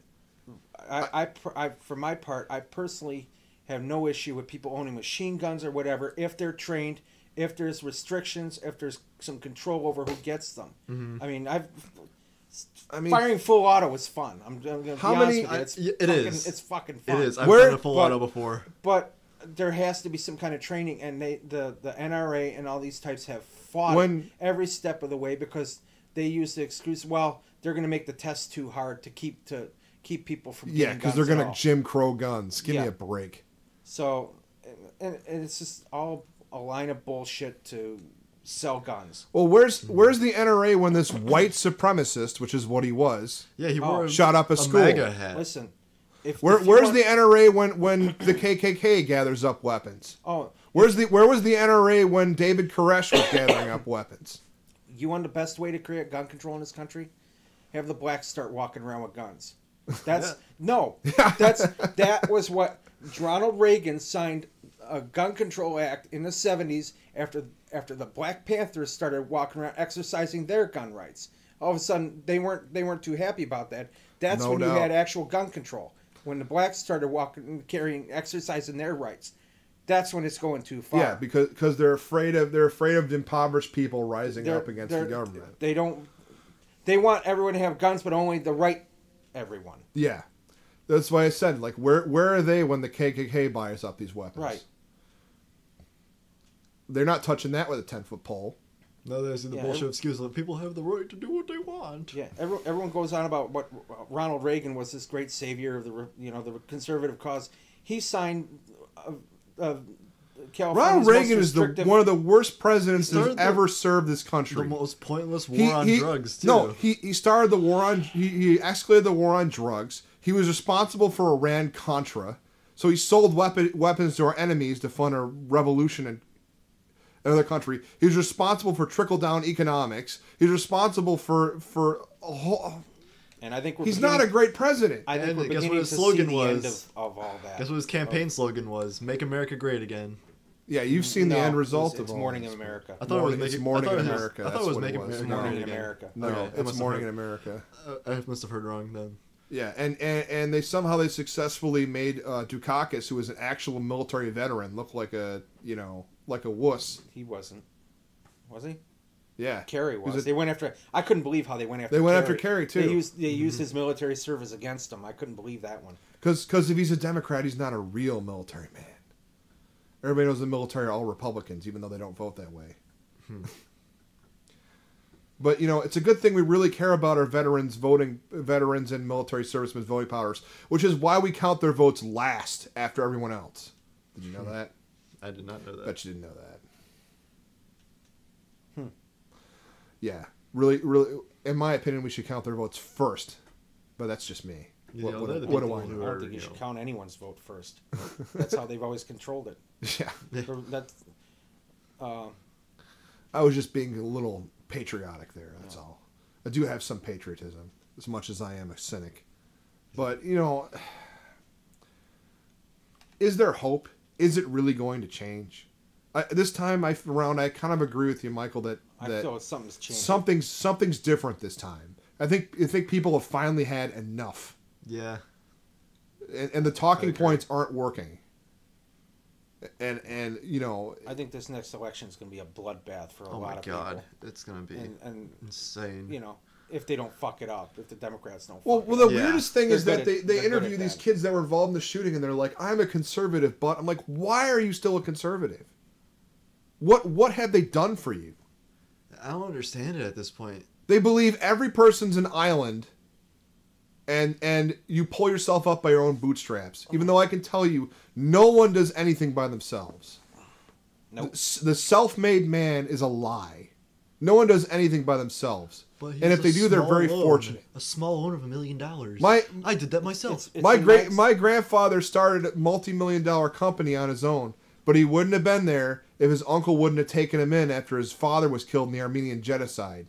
For my part, I personally have no issue with people owning machine guns or whatever if they're trained, if there's restrictions, if there's some control over who gets them. Mm-hmm. I mean, firing full auto is fun. I'm going to be honest with you. It's fucking fun. It is. I've done a full auto before. But there has to be some kind of training, and the NRA and all these types have fought every step of the way because they use the excuse, well, they're going to make the test too hard to keep people from getting guns. Yeah, because they're going to Jim Crow guns. Give me a break. So, and it's just all a line of bullshit to sell guns. Well, where's the NRA when this white supremacist, which is what he was, he wore shot up a school? MAGA hat. Listen, where's the NRA when the KKK gathers up weapons? Oh, where was the NRA when David Koresh was gathering up weapons? You want the best way to create gun control in this country? Have the blacks start walking around with guns. That was what Ronald Reagan signed a gun control act in the 70s after the Black Panthers started walking around exercising their gun rights. All of a sudden they weren't too happy about that. That's when you had actual gun control. When the blacks started exercising their rights. That's when it's going too far. Yeah, because they're afraid of impoverished people rising up against the government. They want everyone to have guns, but only the right everyone. Yeah. That's why I said, like, where are they when the KKK buys up these weapons? Right. They're not touching that with a 10-foot pole. No, there's the bullshit excuse that people have the right to do what they want. Yeah, everyone goes on about what Ronald Reagan was this great savior of the conservative cause. He signed California's Ronald Reagan most is restrictive. one of the worst presidents that's started ever served this country. The most pointless war on drugs, too. No, he started the war on... He escalated the war on drugs. He was responsible for Iran-Contra. So he sold weapons to our enemies to fund a revolution in another country. He was responsible for trickle-down economics. He's responsible for a whole... And I think he's not a great president. I think And we're guess what beginning his to slogan see the end was? of all that. Guess what his campaign slogan was? Make America great again. Yeah, you've seen the end result of it's all Morning this. in America. I thought It's Morning in America. I thought That's it was what Make it was. America Morning Great in Again. America. No, Okay, I it's must have Morning heard- in America. I must have heard wrong then. Yeah, and they somehow successfully made Dukakis, who was an actual military veteran, look like a wuss. He wasn't. Was he? Yeah, Kerry was. He was a- They went after. I couldn't believe how they went after. They went Kerry. after Kerry, too. They used his military service against him. I couldn't believe that one. because if he's a Democrat, he's not a real military man. Everybody knows the military are all Republicans, even though they don't vote that way. But it's a good thing we really care about our veterans and military servicemen's voting powers, which is why we count their votes last after everyone else. Did you know that? I did not know that. Bet you didn't know that. Yeah, really, really. In my opinion, we should count their votes first, but that's just me. Yeah, What they're the do people I who know? I are, don't think you you should know. count anyone's vote first. That's how they've always controlled it. Yeah, That's. I was just being a little patriotic there. That's all. I do have some patriotism, as much as I am a cynic. But is there hope? Is it really going to change? This time around, I kind of agree with you, Michael, that I feel something's changed. something's different this time. I think people have finally had enough, Yeah. and the talking points aren't working. And I think this next election is going to be a bloodbath for a Oh lot my of God, people. it's gonna be And insane. if they don't fuck it up, if the Democrats don't. Well, fuck the it up. Yeah. weirdest thing is They're that good at- they they're good interview at these that. kids that were involved in the shooting, and they're like, "I'm a conservative," but I'm like, "Why are you still a conservative? What have they done for you?" I don't understand it at this point. They believe every person's an island, and you pull yourself up by your own bootstraps. Even though I can tell you, no one does anything by themselves. Nope. The self-made man is a lie. No one does anything by themselves. But And if they do, they're very fortunate. A small loan of $1 million. My- I did that myself. It's My a nice- my grandfather started a multi-million-dollar company on his own, but he wouldn't have been there if his uncle wouldn't have taken him in after his father was killed in the Armenian genocide.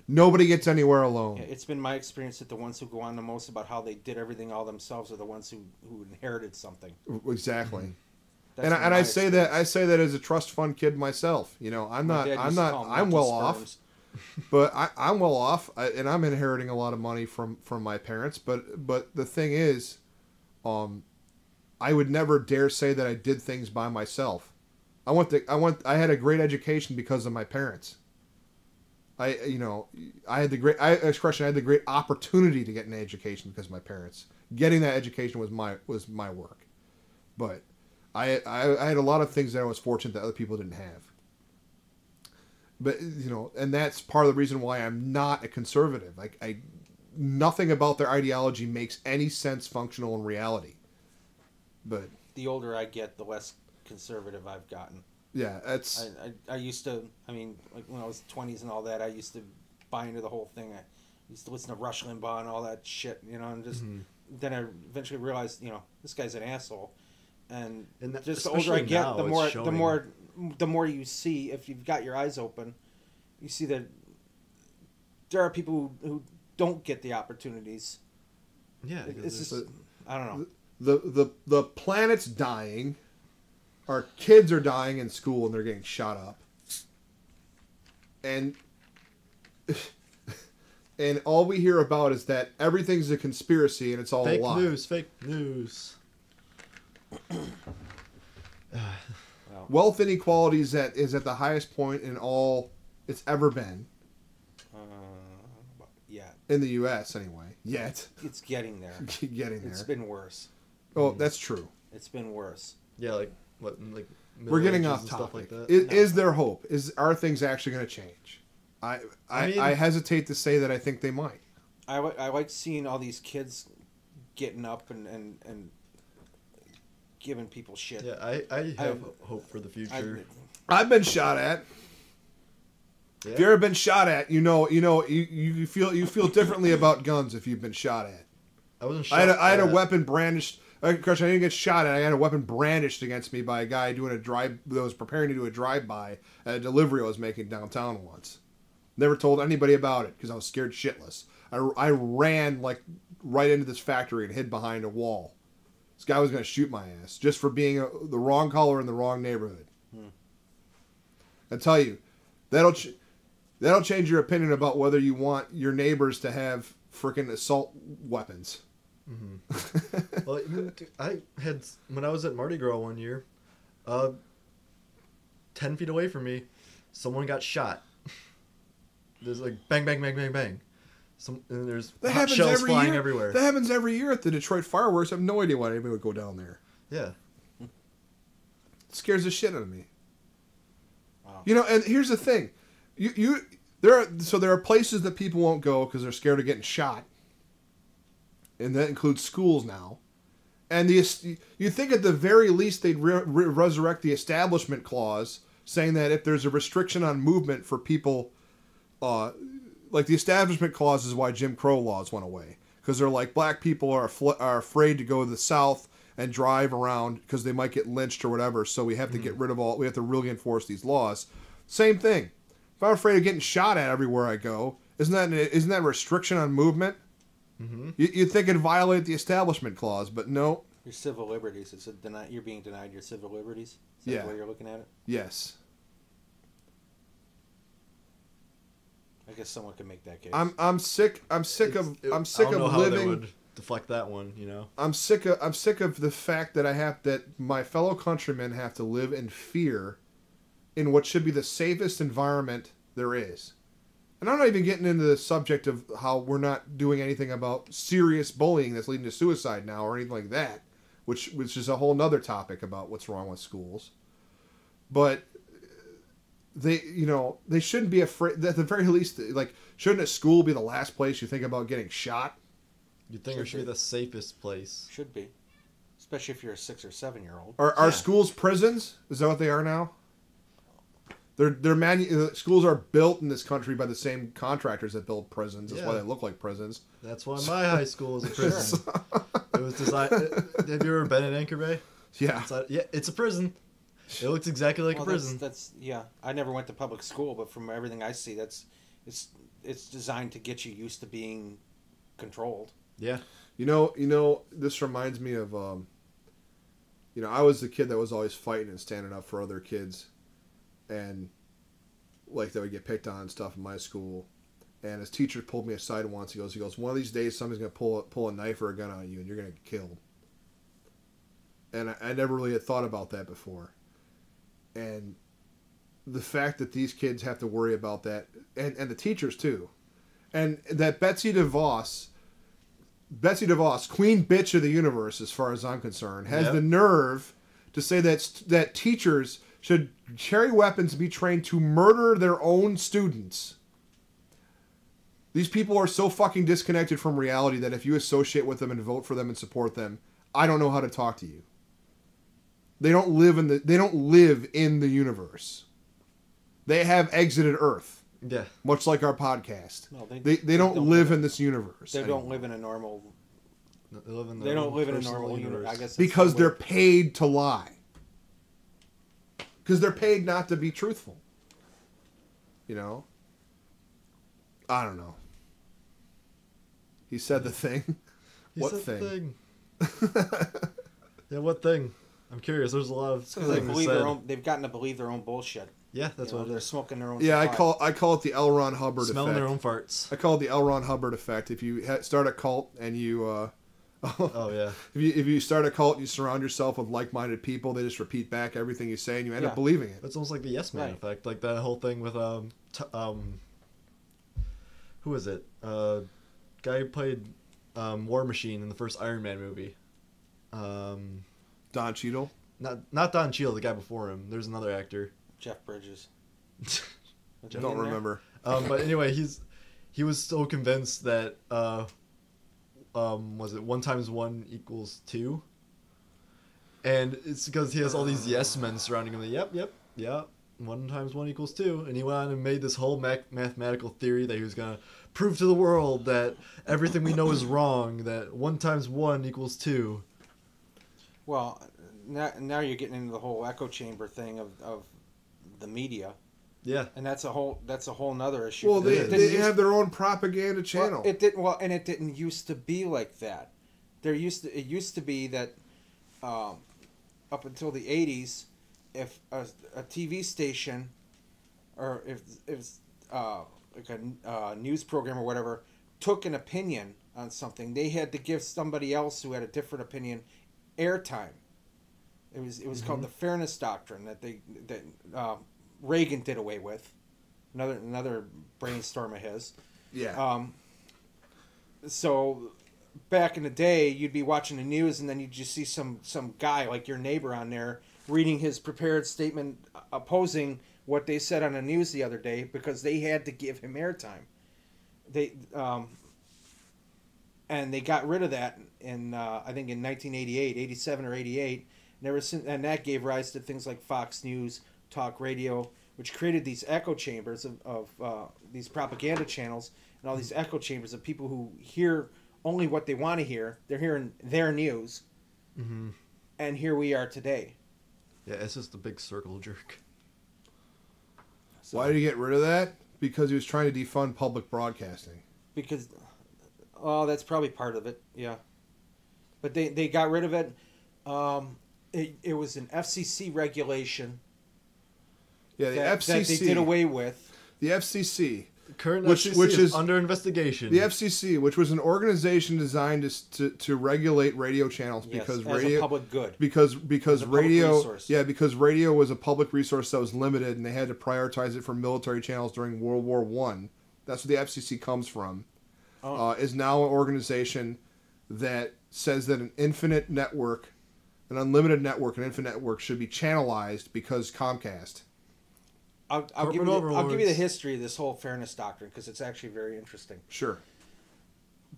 Nobody gets anywhere alone. Yeah, it's been my experience that the ones who go on the most about how they did everything all themselves are the ones who inherited something. Exactly. That's And been I my say that as a trust fund kid myself. I'm My not dad I'm used to not call them I'm well lucky off, sperms. but I'm well off, and I'm inheriting a lot of money from my parents. But the thing is, I would never dare say that I did things by myself. I had a great education because of my parents. I had the great opportunity to get an education because of my parents. Getting that education was my work, but I had a lot of things that I was fortunate that other people didn't have. But and that's part of the reason why I'm not a conservative. Nothing about their ideology makes any sense functional in reality. But The older I get, the less conservative I've gotten. yeah, that's I used to, like when I was 20s and all that, I used to buy into the whole thing. I used to listen to Rush Limbaugh and all that shit, and just then I eventually realized, this guy's an asshole. And And just the older I especially get, now, the it's more showing. you see, if you've got your eyes open, you see that there are people who don't get the opportunities. Yeah. It's just, I don't know. the planet's dying. Our kids are dying in school and they're getting shot up. And and all we hear about is that everything's a conspiracy and it's all Fake a lie. Fake news. Wealth inequality is at the highest point in all it's ever been Yeah, in the U.S. anyway. Yet it's getting there. getting there. It's been worse. Oh, that's true. It's been worse. Yeah, like We're Middle getting Ages off and stuff topic. like that. Is there hope? Are things actually going to change? I mean- hesitate to say that I think they might. I like seeing all these kids getting up and giving people shit. Yeah, I have hope for the future. I've been shot at. Yeah. If you ever been shot at, you feel differently about guns if you've been shot at. I wasn't shot I had a weapon brandished. Of course, I didn't get shot at. I had a weapon brandished against me by a guy that was preparing to do a drive-by at a delivery I was making downtown once. Never told anybody about it because I was scared shitless. I ran like right into this factory and hid behind a wall. This guy was going to shoot my ass just for being the wrong color in the wrong neighborhood. I tell you, that'll change your opinion about whether you want your neighbors to have freaking assault weapons. Mm-hmm. Well, I had when I was at Mardi Gras one year, 10 feet away from me, someone got shot. There's like bang, bang, bang, bang, bang. And there's hot shells flying everywhere. That happens every year at the Detroit fireworks. I have no idea why anybody would go down there. Yeah. It scares the shit out of me. Wow. And here's the thing. There are places that people won't go because they're scared of getting shot. And that includes schools now. And you think at the very least they'd resurrect the Establishment Clause, saying that if there's a restriction on movement for people, like the Establishment Clause is why Jim Crow laws went away. Because they're like, black people are afraid to go to the South and drive around because they might get lynched or whatever, so we have to get rid of we have to really enforce these laws. Same thing. If I'm afraid of getting shot at everywhere I go, isn't that a restriction on movement? Mm-hmm. You'd think it'd violate the Establishment Clause, but no. Your civil liberties. You're being denied your civil liberties? Is that the way you're looking at it? Yes. I guess someone could make that case. I'm sick of I don't know how living. they would deflect that one, I'm sick of the fact that my fellow countrymen have to live in fear in what should be the safest environment there is. And I'm not even getting into the subject of how we're not doing anything about serious bullying that's leading to suicide now or anything like that, which is a whole nother topic about what's wrong with schools. But they shouldn't be afraid. At the very least, like, shouldn't a school be the last place you think about getting shot? You'd think it should be the safest place. Should be. Especially if you're a 6 or 7 year old. Are schools prisons? Is that what they are now? Schools are built in this country by the same contractors that build prisons. That's why they look like prisons. That's why my high school was a prison. It was designed. Have you ever been in Anchor Bay? Yeah. It's a prison. It looks exactly like a prison. That's I never went to public school, but from everything I see, it's designed to get you used to being controlled. Yeah. This reminds me of I was the kid that was always fighting and standing up for other kids. And like they would get picked on and stuff in my school, and his teacher pulled me aside once. He goes, one of these days somebody's gonna pull a knife or a gun on you, and you're gonna get killed. And I never really had thought about that before. And the fact that these kids have to worry about that, and the teachers too, and that Betsy DeVos, queen bitch of the universe, as far as I'm concerned, has the nerve to say that teachers should carry weapons and be trained to murder their own students. These people are so fucking disconnected from reality that if you associate with them and vote for them and support them, I don't know how to talk to you. They don't live in the universe. They have exited Earth. Yeah. Much like our podcast. No, they don't live in this universe. They don't live in a normal. They don't live in a normal universe. I guess because they're paid to lie. Because they're paid not to be truthful. I don't know. He said the thing. What thing? Yeah, what thing? I'm curious. There's a lot of things they've gotten to believe their own bullshit. Yeah, that's what they're smoking their own. Yeah, I call it the L. Ron Hubbard smelling effect. Their own farts. I call it the L. Ron Hubbard effect. If you start a cult and you oh yeah. If you start a cult and you surround yourself with like-minded people, they just repeat back everything you say and you end up believing it. It's almost like the Yes Man effect, like that whole thing with who is it? Guy who played War Machine in the first Iron Man movie. Don Cheadle? Not Don Cheadle, the guy before him. There's another actor. Jeff Bridges. Don't remember. But anyway, he was so convinced that was it 1 × 1 = 2? And it's because he has all these yes men surrounding him. Yep. 1 times 1 equals 2. And he went on and made this whole mathematical theory that he was going to prove to the world that everything we know is wrong, that 1 times 1 equals 2. Well, now you're getting into the whole echo chamber thing of the media. Yeah. And that's a whole nother issue. Well, they have their own propaganda channel. It didn't used to be like that. It used to be that up until the 80s, if a TV station or if like a news program or whatever took an opinion on something, they had to give somebody else who had a different opinion airtime. It was called the Fairness Doctrine that Reagan did away with. Another brainstorm of his. Yeah. So back in the day, you'd be watching the news and then you'd just see some guy like your neighbor on there reading his prepared statement opposing what they said on the news the other day because they had to give him airtime. And they got rid of that in I think in 1988, 87 or 88. And that gave rise to things like Fox News, talk radio, which created these echo chambers of these propaganda channels and all these echo chambers of people who hear only what they want to hear. They're hearing their news. Mm-hmm. And here we are today. Yeah, it's just a big circle jerk. So, Why did he get rid of that? Because he was trying to defund public broadcasting. Because, that's probably part of it, yeah. But they got rid of it. It was an FCC regulation. Yeah, the that FCC. That they did away with. The FCC. Current which FCC is under investigation. The FCC, which was an organization designed to regulate radio channels because as radio a public good. because radio because radio was a public resource that was limited and they had to prioritize it for military channels during World War I. That's where the FCC comes from. Is now an organization that says that an infinite network, an unlimited network, an infinite network should be channelized because Comcast. I'll give you the history of this whole fairness doctrine because it's actually very interesting. Sure.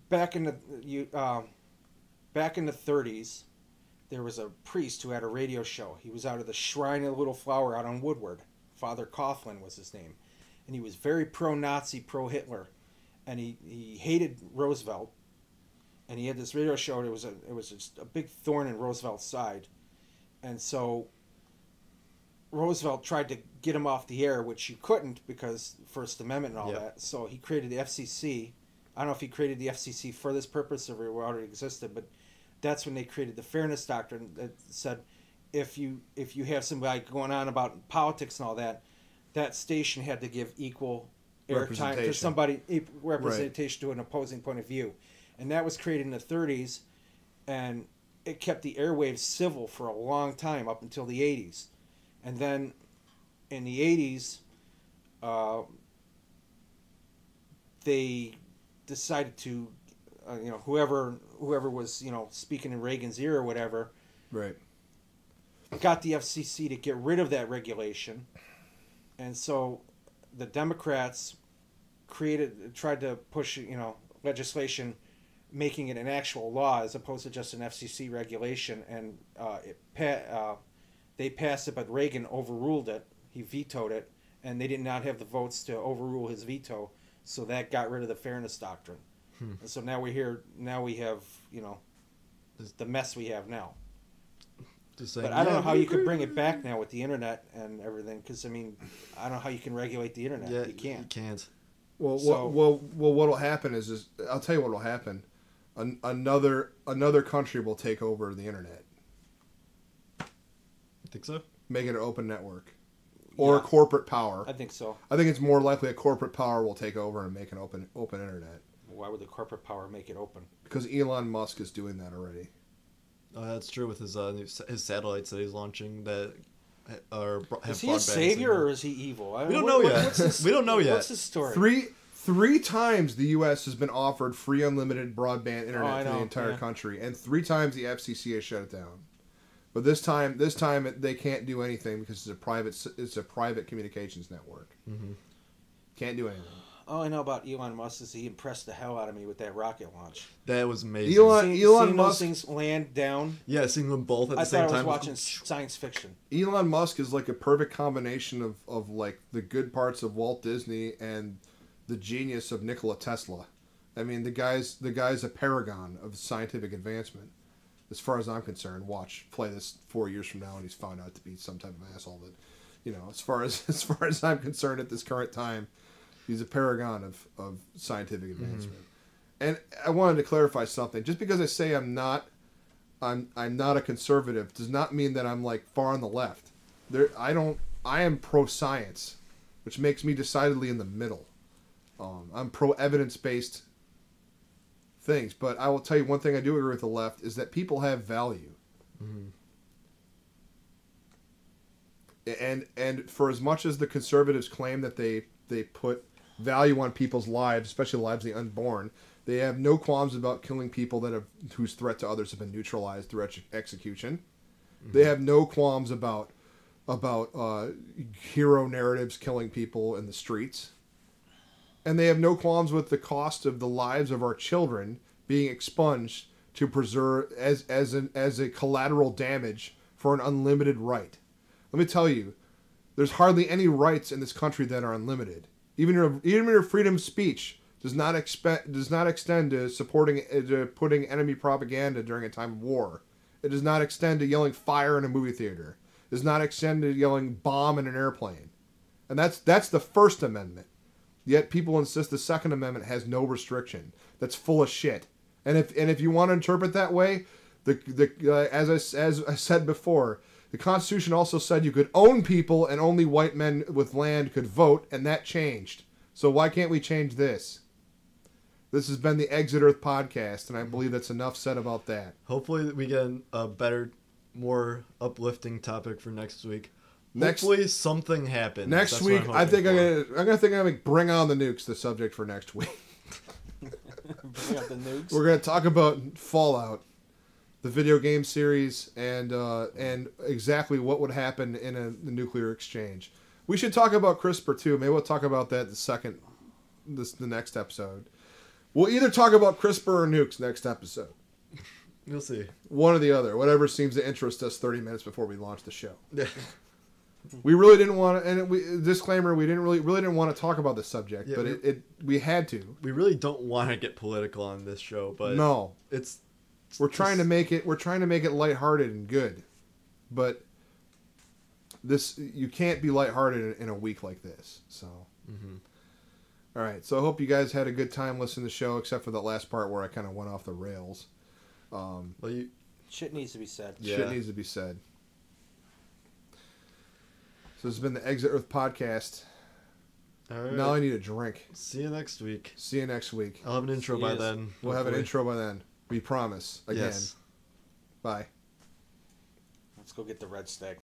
Back in the 30s, there was a priest who had a radio show. He was out of the Shrine of the Little Flower out on Woodward. Father Coughlin was his name, and he was very pro-Nazi, pro-Hitler, and he hated Roosevelt. And he had this radio show. It was just a big thorn in Roosevelt's side, and so Roosevelt tried to get him off the air, which he couldn't because First Amendment and all that. So he created the FCC. I don't know if he created the FCC for this purpose or it already existed, but that's when they created the Fairness Doctrine that said if you have somebody going on about politics and all that, that station had to give equal airtime to somebody, representation to an opposing point of view. And that was created in the 30s, and it kept the airwaves civil for a long time up until the 80s. And then in the 80s, they decided to, whoever was, speaking in Reagan's ear or whatever, right, got the FCC to get rid of that regulation. And so the Democrats tried to push, legislation making it an actual law as opposed to just an FCC regulation. And they passed it, but Reagan overruled it. He vetoed it, and they did not have the votes to overrule his veto. So that got rid of the Fairness Doctrine. And so now we have, the mess we have now. But I don't know how you could bring it back now with the internet and everything, because, I don't know how you can regulate the internet. Yeah, you can't. You can't. Well, what'll happen is I'll tell you what'll happen. Another country will take over the internet. You think so? Make it an open network. Or a corporate power. I think so. I think it's more likely a corporate power will take over and make an open internet. Why would the corporate power make it open? Because Elon Musk is doing that already. That's true with his satellites that he's launching that are have Is he a savior or is he evil? We don't know yet. We don't know yet. What's his story? Three times the U.S. has been offered free unlimited broadband internet for the entire country, and 3 times the FCC has shut it down. But this time they can't do anything because it's a private communications network. Mm-hmm. Can't do anything. All I know about Elon Musk is he impressed the hell out of me with that rocket launch. That was amazing. Elon Seeing Musk, those things land down. Yeah, seeing them both at the I same thought I time. was watching science fiction. Elon Musk is like a perfect combination of like the good parts of Walt Disney and the genius of Nikola Tesla. I mean, the guy's a paragon of scientific advancement. As far as I'm concerned, play this 4 years from now, and he's found out to be some type of asshole. But as far as I'm concerned at this current time, he's a paragon of scientific advancement. Mm-hmm. And I wanted to clarify something. Just because I say I'm not a conservative does not mean that I'm like far on the left. I am pro science, which makes me decidedly in the middle. I'm pro evidence based things, but I will tell you one thing I do agree with the left is that people have value. Mm-hmm. And for as much as the conservatives claim that they put value on people's lives, especially the lives of the unborn, they have no qualms about killing people whose threat to others have been neutralized through execution. Mm-hmm. They have no qualms about hero narratives killing people in the streets. And they have no qualms with the cost of the lives of our children being expunged to preserve as a collateral damage for an unlimited right. Let me tell you, there's hardly any rights in this country that are unlimited. Even your freedom of speech does not extend to putting enemy propaganda during a time of war. It does not extend to yelling fire in a movie theater. It does not extend to yelling bomb in an airplane. And that's the First Amendment. Yet people insist the Second Amendment has no restriction. That's full of shit. And if you want to interpret that way, as I said before, the Constitution also said you could own people and only white men with land could vote, and that changed. So why can't we change this? This has been the Exit Earth podcast, and I believe that's enough said about that. Hopefully we get a better, more uplifting topic for next week. Hopefully something happens. Next week, I think I'm gonna bring on the nukes. The subject for next week. Bring out the nukes. We're gonna talk about Fallout, the video game series, and exactly what would happen in a nuclear exchange. We should talk about CRISPR too. Maybe we'll talk about that the next episode. We'll either talk about CRISPR or nukes next episode. You'll see. One or the other. Whatever seems to interest us 30 minutes before we launch the show. We really didn't want to, and disclaimer, we really didn't want to talk about this subject, yeah, but we had to. We really don't want to get political on this show, but no, we're trying to make it lighthearted and good, but you can't be lighthearted in a week like this. So, All right. So I hope you guys had a good time listening to the show, except for that last part where I kind of went off the rails. Shit needs to be said. Yeah. Shit needs to be said. So this has been the Exit Earth podcast. All right. Now I need a drink. See you next week. I'll have an intro by then. We'll have an intro by then. We promise. Again. Yes. Bye. Let's go get the red stick.